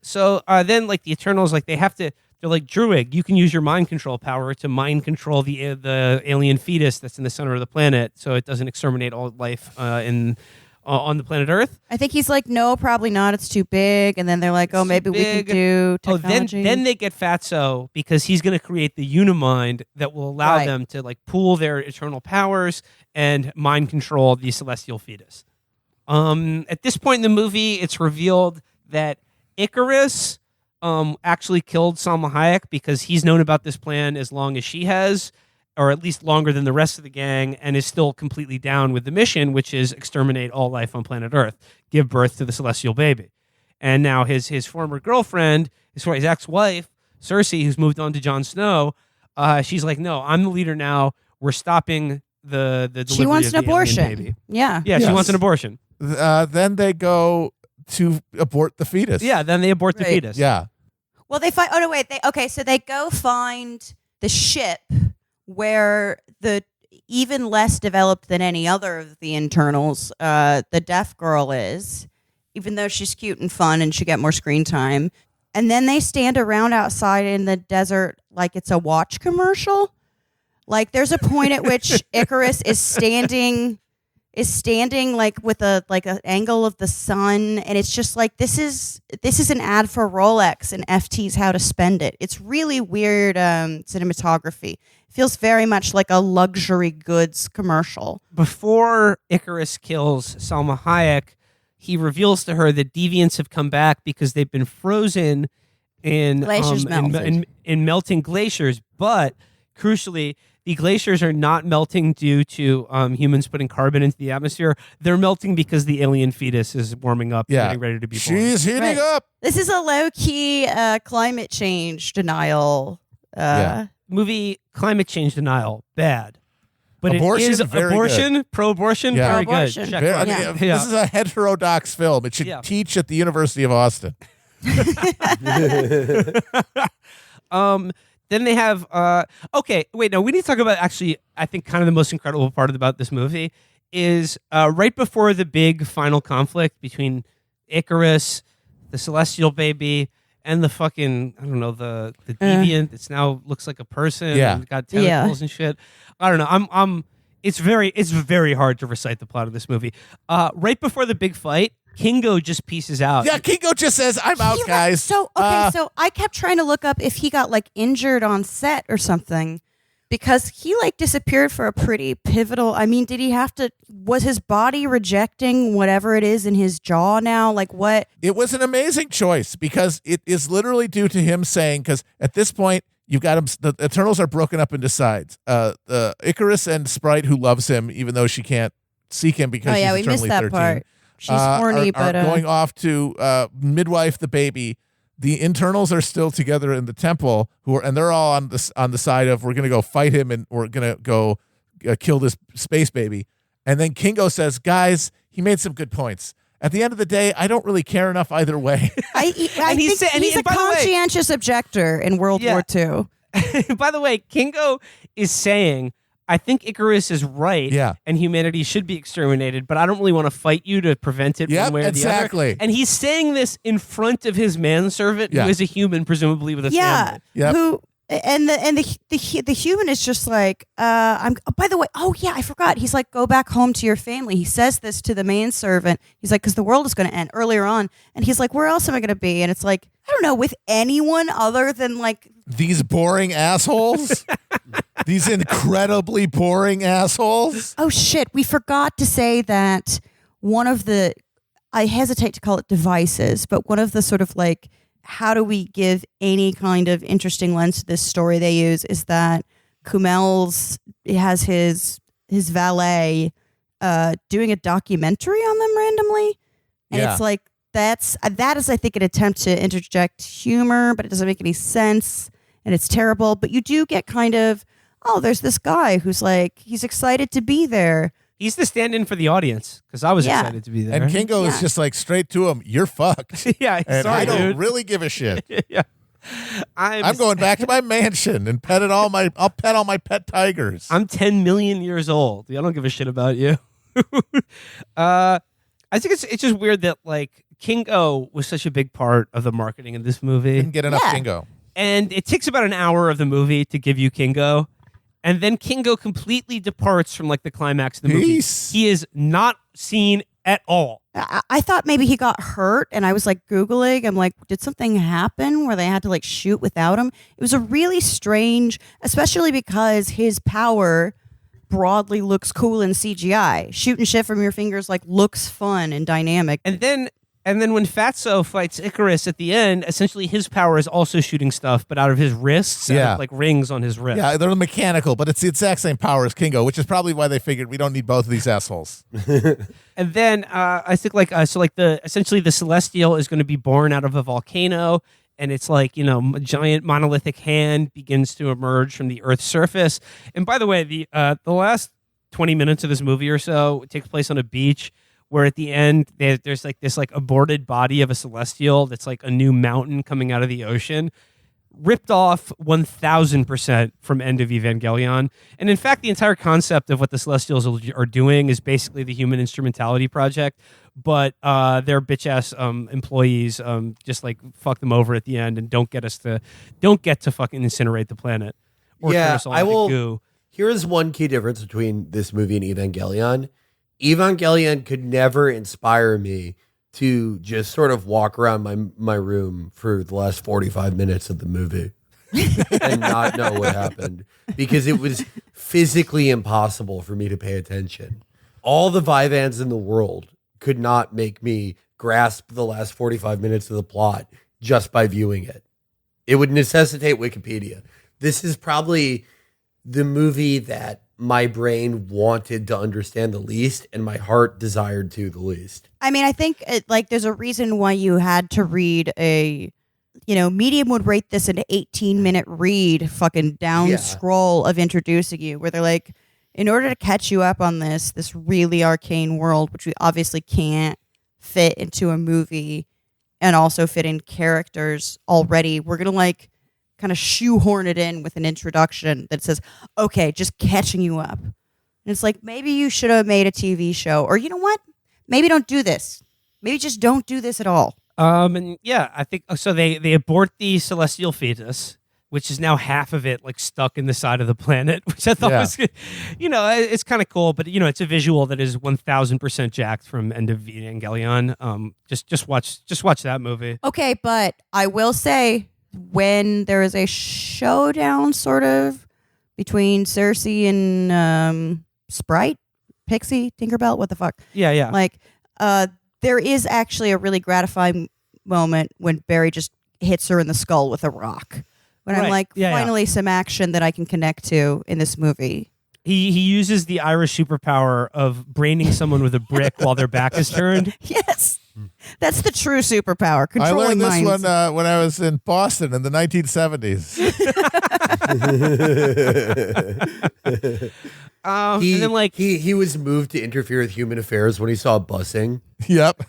So then, like, the Eternals, like, they're like, Druig, you can use your mind control power to mind control the alien fetus that's in the center of the planet, so it doesn't exterminate all life on the planet Earth. I think he's like, no, probably not. It's too big. And then they're like, oh, maybe we can do technology. Then they get Fatso because he's going to create the Unimind that will allow them to like pool their eternal powers and mind control the celestial fetus. At this point in the movie, it's revealed that Icarus actually killed Salma Hayek because he's known about this plan as long as she has, or at least longer than the rest of the gang, and is still completely down with the mission, which is exterminate all life on planet Earth, give birth to the celestial baby. And now his former girlfriend, his ex-wife, Cersei, who's moved on to Jon Snow, she's like, no, I'm the leader now. We're stopping the delivery she wants of an the alien abortion. baby. Yeah. Yeah, she wants an abortion. Then they go to abort the fetus. Yeah, then they abort the fetus. Yeah. Well, they find. Oh no, wait. So they go find the ship where the even less developed than any other of the internals, the deaf girl is, even though she's cute and fun and she get more screen time. And then they stand around outside in the desert like it's a watch commercial. Like there's a point at which Icarus is standing like with an angle of the sun, and it's just like this is an ad for Rolex and FT's How to Spend It. It's really weird cinematography. It feels very much like a luxury goods commercial. Before Icarus kills Salma Hayek, he reveals to her that deviants have come back because they've been frozen in Glaciers melted. in melting glaciers, but crucially, the glaciers are not melting due to humans putting carbon into the atmosphere. They're melting because the alien fetus is warming up and getting ready to be born. She's heating up. This is a low-key climate change denial. Movie climate change denial, bad. but Abortion, it is very abortion, pro-abortion, Yeah. very Pro-abortion. good. Check Very- mark. Yeah. This is a heterodox film. It should Yeah. teach at the University of Austin. Then they have okay, wait, no, we need to talk about actually I think kind of the most incredible part about this movie is right before the big final conflict between Icarus, the celestial baby, and the fucking I don't know, the deviant that's now looks like a person Yeah. and got tentacles and shit. I don't know. I'm it's very hard to recite the plot of this movie. Right before the big fight, Kingo just pieces out. Yeah, Kingo just says, "I'm out, guys." So so I kept trying to look up if he got like injured on set or something, because he like disappeared for a pretty pivotal. I mean, did he have to? Was his body rejecting whatever it is in his jaw now? Like what? It was an amazing choice because it is literally due to him saying, because at this point you've got him. The Eternals are broken up into sides. The Icarus and Sprite, who loves him even though she can't seek him because Oh yeah, she's we missed eternally that 13. part. She's horny, are but going off to midwife the baby. The internals are still together in the temple, and they're all on the side of we're going to go fight him and we're going to go kill this space baby. And then Kingo says, "Guys, he made some good points. At the end of the day, I don't really care enough either way." I think he's a by the way- conscientious objector in World War II. By the way, Kingo is saying, I think Icarus is right, Yeah. and humanity should be exterminated, but I don't really want to fight you to prevent it Yep, one way or exactly. the other. And he's saying this in front of his manservant, Yeah. who is a human, presumably with a family. Yep. Who and the human is just like I'm. Oh, by the way, oh yeah, I forgot. He's like, go back home to your family. He says this to the manservant. He's like, because the world is going to end earlier on, and he's like, where else am I going to be? And it's like, I don't know, with anyone other than like. These boring assholes. These incredibly boring assholes. Oh shit, we forgot to say that one of the, I hesitate to call it devices, but one of the sort of like, how do we give any kind of interesting lens to this story they use is that Kumail's has his valet doing a documentary on them randomly. And Yeah. it's like, that is I think an attempt to interject humor, but it doesn't make any sense and it's terrible. But you do get kind of, oh, there's this guy who's like, he's excited to be there. He's the stand-in for the audience, because I was Yeah. excited to be there. And Kingo is Yeah. just like straight to him, "You're fucked." yeah, And sorry, I don't dude. really give a shit. yeah. I'm going back to my mansion and I'll pet all my pet tigers. I'm 10 million years old. I don't give a shit about you. I think it's just weird that like Kingo was such a big part of the marketing of this movie. Didn't get enough Yeah. Kingo. And it takes about an hour of the movie to give you Kingo. And then Kingo completely departs from like the climax of the movie. Peace. He is not seen at all. I thought maybe he got hurt, and I was like Googling. I'm like, did something happen where they had to like shoot without him? It was a really strange, especially because his power broadly looks cool in CGI. Shooting shit from your fingers like looks fun and dynamic. And then when Fatso fights Icarus at the end, essentially his power is also shooting stuff, but out of his wrists, out Yeah. of, like rings on his wrist. Yeah, they're mechanical, but it's the exact same power as Kingo, which is probably why they figured we don't need both of these assholes. And then I think essentially the Celestial is going to be born out of a volcano, and it's like, you know, a giant monolithic hand begins to emerge from the Earth's surface. And by the way, the last 20 minutes of this movie or so takes place on a beach, where at the end there's like this like aborted body of a Celestial that's like a new mountain coming out of the ocean, ripped off 1000% from End of Evangelion. And in fact, the entire concept of what the Celestials are doing is basically the Human Instrumentality Project, but their bitch ass employees just like fuck them over at the end and don't get to fucking incinerate the planet or turn us all I into will. goo. Here is one key difference between this movie and Evangelion. Evangelion could never inspire me to just sort of walk around my room for the last 45 minutes of the movie and not know what happened, because it was physically impossible for me to pay attention. All the Vivans in the world could not make me grasp the last 45 minutes of the plot just by viewing it. It would necessitate Wikipedia. This is probably the movie that my brain wanted to understand the least and my heart desired to the least. I mean, I think like there's a reason why you had to read Medium would rate this an 18-minute read, fucking down Yeah. scroll of introducing you, where they're like, in order to catch you up on this really arcane world, which we obviously can't fit into a movie and also fit in characters already, we're going to like kind of shoehorn it in with an introduction that says, okay, just catching you up. And it's like, maybe you should have made a TV show, or you know what? Maybe don't do this. Maybe just don't do this at all. And yeah, I think so. They abort the celestial fetus, which is now half of it like stuck in the side of the planet, which I thought was, it's kind of cool. But it's a visual that is 1000% jacked from End of Evangelion. Just watch that movie. Okay, but I will say, when there is a showdown sort of between Cersei and Sprite, Pixie, Tinkerbell, what the fuck? Yeah. Like, there is actually a really gratifying moment when Barry just hits her in the skull with a rock. When I'm like, finally some action that I can connect to in this movie. He uses the Irish superpower of braining someone with a brick while their back is turned. Yes. That's the true superpower. I Controlling learned this minds. one when I was in Boston in the 1970s. And then like he was moved to interfere with human affairs when he saw busing. Yep.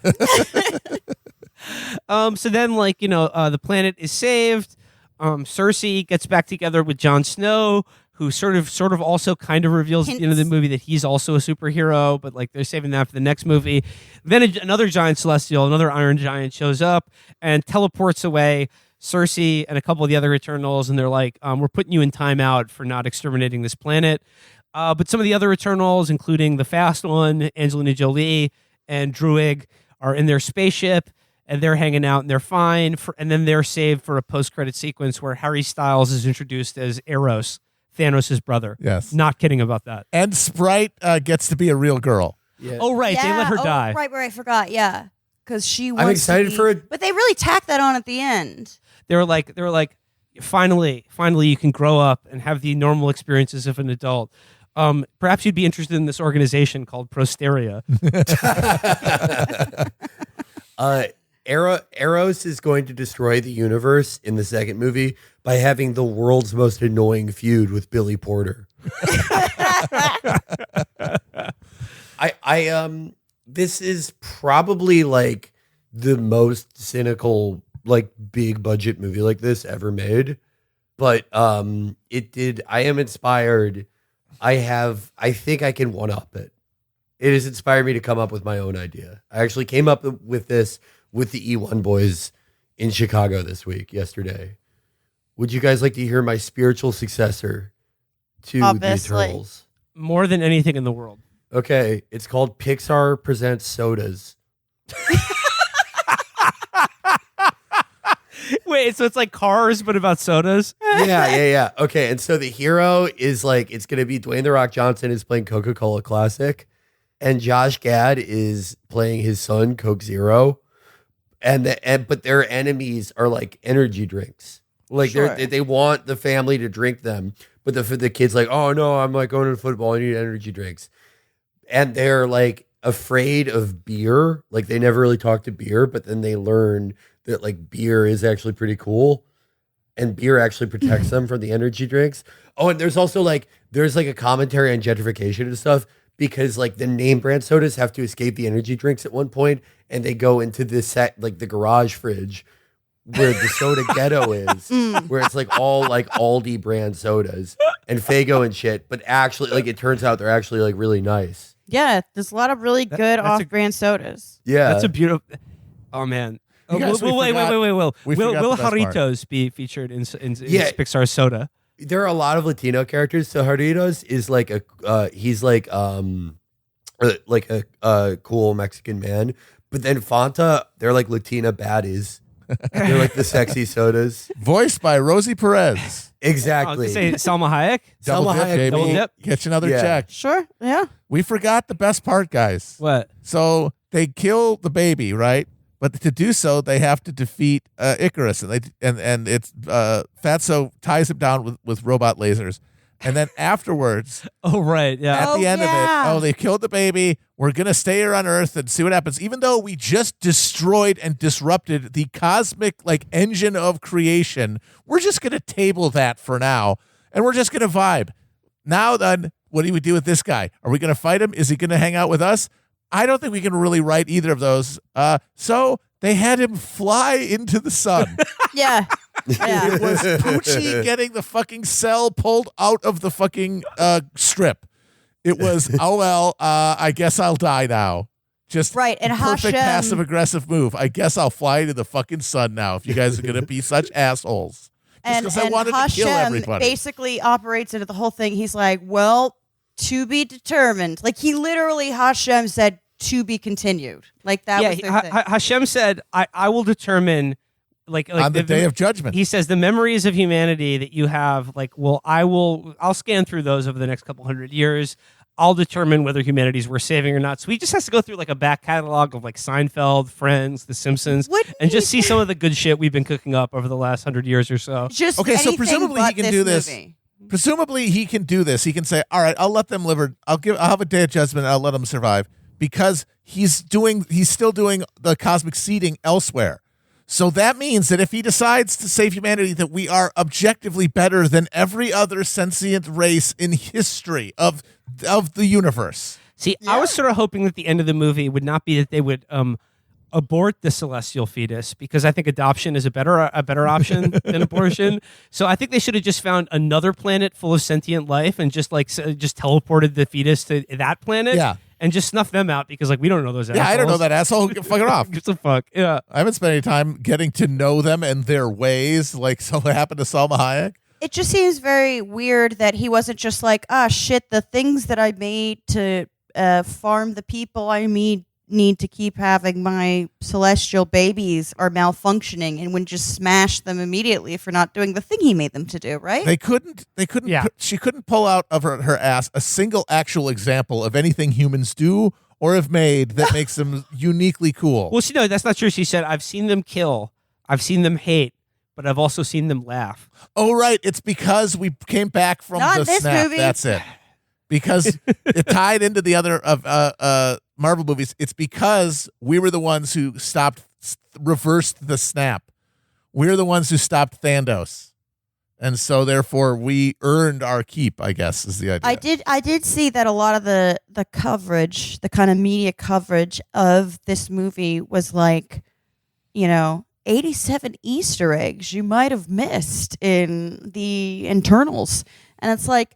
So then like the planet is saved. Cersei gets back together with Jon Snow, who sort of also kind of reveals at the end of the movie that he's also a superhero, but like they're saving that for the next movie. Then another giant celestial, another Iron Giant shows up and teleports away Cersei and a couple of the other Eternals, and they're like, we're putting you in timeout for not exterminating this planet. But some of the other Eternals, including the fast one, Angelina Jolie and Druig, are in their spaceship, and they're hanging out, and they're fine. And then they're saved for a post-credit sequence where Harry Styles is introduced as Eros, Thanos' brother. Yes. Not kidding about that. And Sprite gets to be a real girl. Yeah. Oh, right. They let her die. Right, I forgot. Yeah. Because she wants I'm excited for it. But they really tacked that on at the end. They were like, finally, you can grow up and have the normal experiences of an adult. Perhaps you'd be interested in this organization called Prosteria. Eros is going to destroy the universe in the second movie by having the world's most annoying feud with Billy Porter. This is probably like the most cynical, like big budget movie like this ever made. But I am inspired. I think I can one up it. It has inspired me to come up with my own idea. I actually came up with this with the E1 boys in Chicago yesterday. Would you guys like to hear my spiritual successor to Obviously. the Eternals? More than anything in the world. Okay, it's called Pixar Presents Sodas. Wait, so it's like Cars, but about sodas? Yeah. Okay, and so the hero is like, it's going to be Dwayne "The Rock" Johnson is playing Coca-Cola Classic, and Josh Gad is playing his son, Coke Zero. But their enemies are like energy drinks. Like they want the family to drink them, but the kid's like, oh no, I'm like going to football. I need energy drinks, and they're like afraid of beer. Like they never really talk to beer, but then they learn that like beer is actually pretty cool, and beer actually protects them from the energy drinks. Oh, and there's also like a commentary on gentrification and stuff. Because like the name brand sodas have to escape the energy drinks at one point, and they go into this like the garage fridge where the soda ghetto is, where it's like all like Aldi brand sodas and Faygo and shit. But actually, like it turns out they're actually like really nice. Yeah, there's a lot of really good off-brand sodas. Yeah, That's a beautiful. Oh man. You guys, Wait. Will forgot the best part. Jarritos be featured in Pixar soda? there are a lot of Latino characters. So Jarritos is like he's like a cool Mexican man. But then Fanta, they're like Latina baddies. They're like the sexy sodas. Voiced by Rosie Perez. Exactly. Say Salma Hayek. Salma Hayek, baby. double dip. Catch another Yeah. check. Sure, yeah. We forgot the best part, guys. What? So they kill the baby, right? But to do so, they have to defeat Icarus, and it's Fatso ties him down with robot lasers, and then afterwards, Oh right, yeah. at the end yeah. of it, they killed the baby. We're gonna stay here on Earth and see what happens. Even though we just destroyed and disrupted the cosmic engine of creation, we're just gonna table that for now, and we're just gonna vibe. Now then, What do we do with this guy? Are we going to fight him? Is he going to hang out with us? I don't think we can really write either of those. So they had him fly into the sun. Yeah. It was Poochie getting the fucking cell pulled out of the fucking strip. It was, I guess I'll die now. Just Right, and perfect Hashem- passive-aggressive move. I guess I'll fly to the fucking sun now if you guys are going to be such assholes. And because I wanted to kill Hashem everybody. basically operates into the whole thing. He's like, well, to be determined. Like, he literally, Hashem said, to be continued. Like, that was their thing. Hashem said, I will determine, like on the day of judgment. He says the memories of humanity that you have, like, well, I'll scan through those over the next couple hundred years. I'll determine whether humanity's worth saving or not. So he just has to go through like a back catalog of like Seinfeld, Friends, The Simpsons, and just see some of the good shit we've been cooking up over the last 100 years or so. Just Okay, so anything presumably he but can do this. movie. Presumably he can do this. He can say, "All right, I'll let them live. I'll have a day of judgment. And I'll let them survive," because he's still doing the cosmic seeding elsewhere. So that means that if he decides to save humanity, that we are objectively better than every other sentient race in history of the universe. See, I was sort of hoping that the end of the movie would not be that they would abort the celestial fetus, because I think adoption is a better option than abortion. So I think they should have just found another planet full of sentient life and just teleported the fetus to that planet. Yeah. And just snuff them out, because like we don't know those assholes. Yeah, I don't know that asshole. Fuck it off. Gives a fuck. Yeah. I haven't spent any time getting to know them and their ways, like so happened to Salma Hayek. It just seems very weird that he wasn't just like, shit, the things that I made to farm the people I need to keep having my celestial babies are malfunctioning, and would just smash them immediately for not doing the thing he made them to do, right? They couldn't. Yeah. She couldn't pull out of her ass a single actual example of anything humans do or have made that makes them uniquely cool. Well, no, that's not true. She said, "I've seen them kill, I've seen them hate, but I've also seen them laugh." Oh, right. It's because we came back from Not the this snap. movie. That's it. Because it tied into the other of Marvel movies. It's because we were the ones who reversed the snap. We're the ones who stopped Thanos. And so therefore we earned our keep, I guess, is the idea. I did see that a lot of the coverage, the kind of media coverage of this movie was like, 87 Easter eggs you might have missed in the internals. And it's like,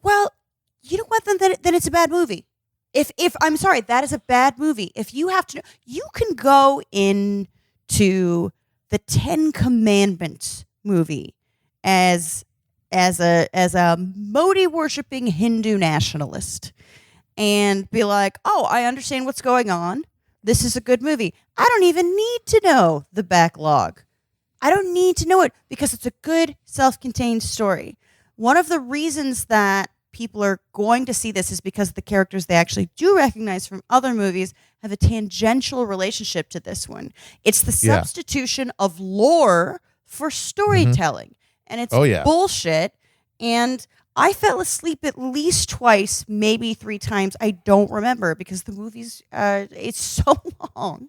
well, you know what? Then it's a bad movie. If I'm sorry, that is a bad movie. If you have to know, you can go into the 10 Commandments movie as a Modi worshipping Hindu nationalist and be like, oh, I understand what's going on. This is a good movie. I don't even need to know the backlog. I don't need to know it because it's a good self-contained story. One of the reasons that people are going to see this is because the characters they actually do recognize from other movies have a tangential relationship to this one. It's the substitution of lore for storytelling. And it's bullshit. And I fell asleep at least twice, maybe 3 times. I don't remember because the movie's it's so long.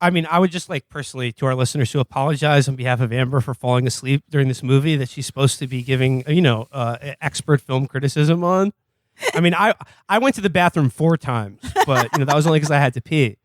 I mean, I would just like personally to our listeners to apologize on behalf of Amber for falling asleep during this movie that she's supposed to be giving, expert film criticism on. I mean, I went to the bathroom 4 times, but that was only because I had to pee.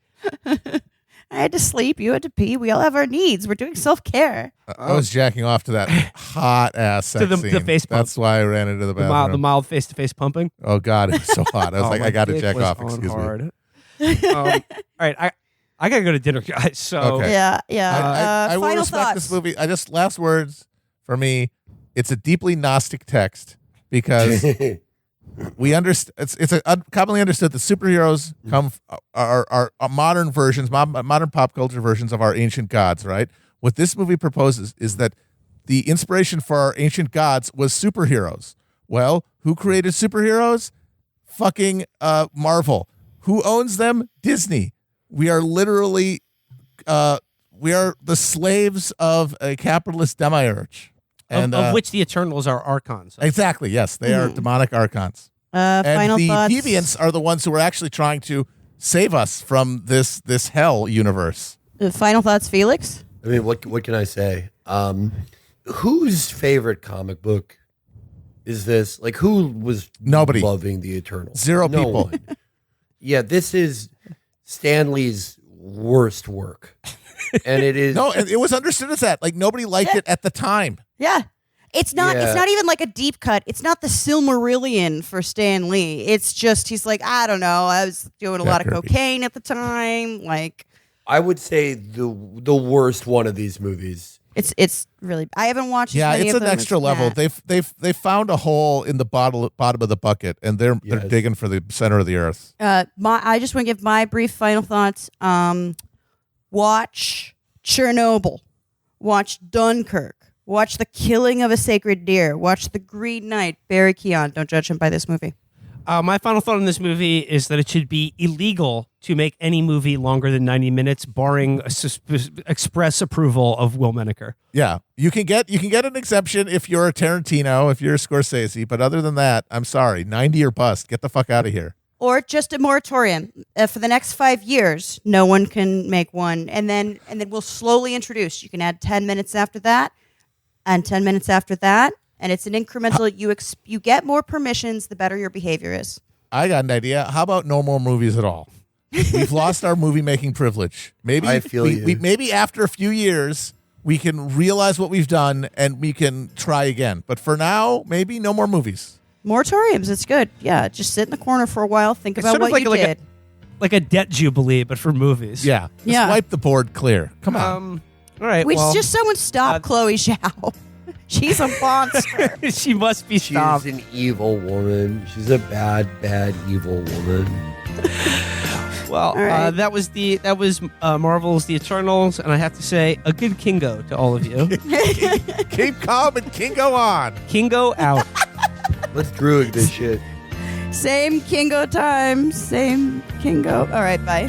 I had to sleep. You had to pee. We all have our needs. We're doing self-care. I was jacking off to that hot ass sex the scene. face pump. That's why I ran into the bathroom. The mild face-to-face pumping. Oh God, it was so hot. I was like, my I got to dick jack was off. on Excuse hard. me. All right, I gotta go to dinner, guys. So Okay. Yeah. I will Final respect thoughts. this movie. Last words for me. It's a deeply Gnostic text because we understand. It's commonly understood that superheroes are modern versions, modern pop culture versions of our ancient gods. Right. What this movie proposes is that the inspiration for our ancient gods was superheroes. Well, who created superheroes? Fucking Marvel. Who owns them? Disney. We are literally, we are the slaves of a capitalist demiurge. And, of which the Eternals are archons. Exactly, yes. They are demonic archons. And Final the thoughts. deviants are the ones who are actually trying to save us from this hell universe. Final thoughts, Felix? I mean, what can I say? Whose favorite comic book is this like who was Nobody loving the Eternals? Zero No people. one. Yeah, this is Stan Lee's worst work, and it is No, it was understood as that. Like nobody liked it at the time. Yeah. It's not. Yeah. It's not even like a deep cut. It's not the Silmarillion for Stan Lee. It's just he's like, I don't know. I was doing a lot of Kirby. cocaine at the time. Like, I would say the worst one of these movies. it's really. I haven't watched. Yeah, as many it's of an them extra as level. Matt. They've found a hole in the bottom of the bucket, and they're Yes. digging for the center of the earth. I just want to give my brief final thoughts. Watch Chernobyl. Watch Dunkirk. Watch The Killing of a Sacred Deer. Watch The Green Knight. Barry Keoghan. Don't judge him by this movie. My final thought on this movie is that it should be illegal to make any movie longer than 90 minutes, barring express approval of Will Menaker. Yeah, you can get an exemption if you're a Tarantino, if you're a Scorsese, but other than that, I'm sorry, 90 or bust. Get the fuck out of here. Or just a moratorium for the next 5 years. No one can make one, and then we'll slowly introduce. You can add 10 minutes after that, and 10 minutes after that, and it's an incremental. You get more permissions, the better your behavior is. I got an idea. How about no more movies at all? We've lost our movie making privilege. Maybe I feel you. Maybe after a few years we can realize what we've done and we can try again. But for now, maybe no more movies. Moratoriums, it's good. Yeah, just sit in the corner for a while, think It's about sort of what you like did. Like a debt jubilee, but for movies. Yeah. Just Yeah. wipe the board clear. Come on. All right. Which well, just someone stop Chloe Zhao. She's a monster. she must be She's stopped. an evil woman. She's a bad, evil woman. Well, All right. that was Marvel's The Eternals, and I have to say a good Kingo to all of you. Keep calm and Kingo on. Kingo out. Let's druid this shit. Same Kingo time. Same Kingo. All right, bye.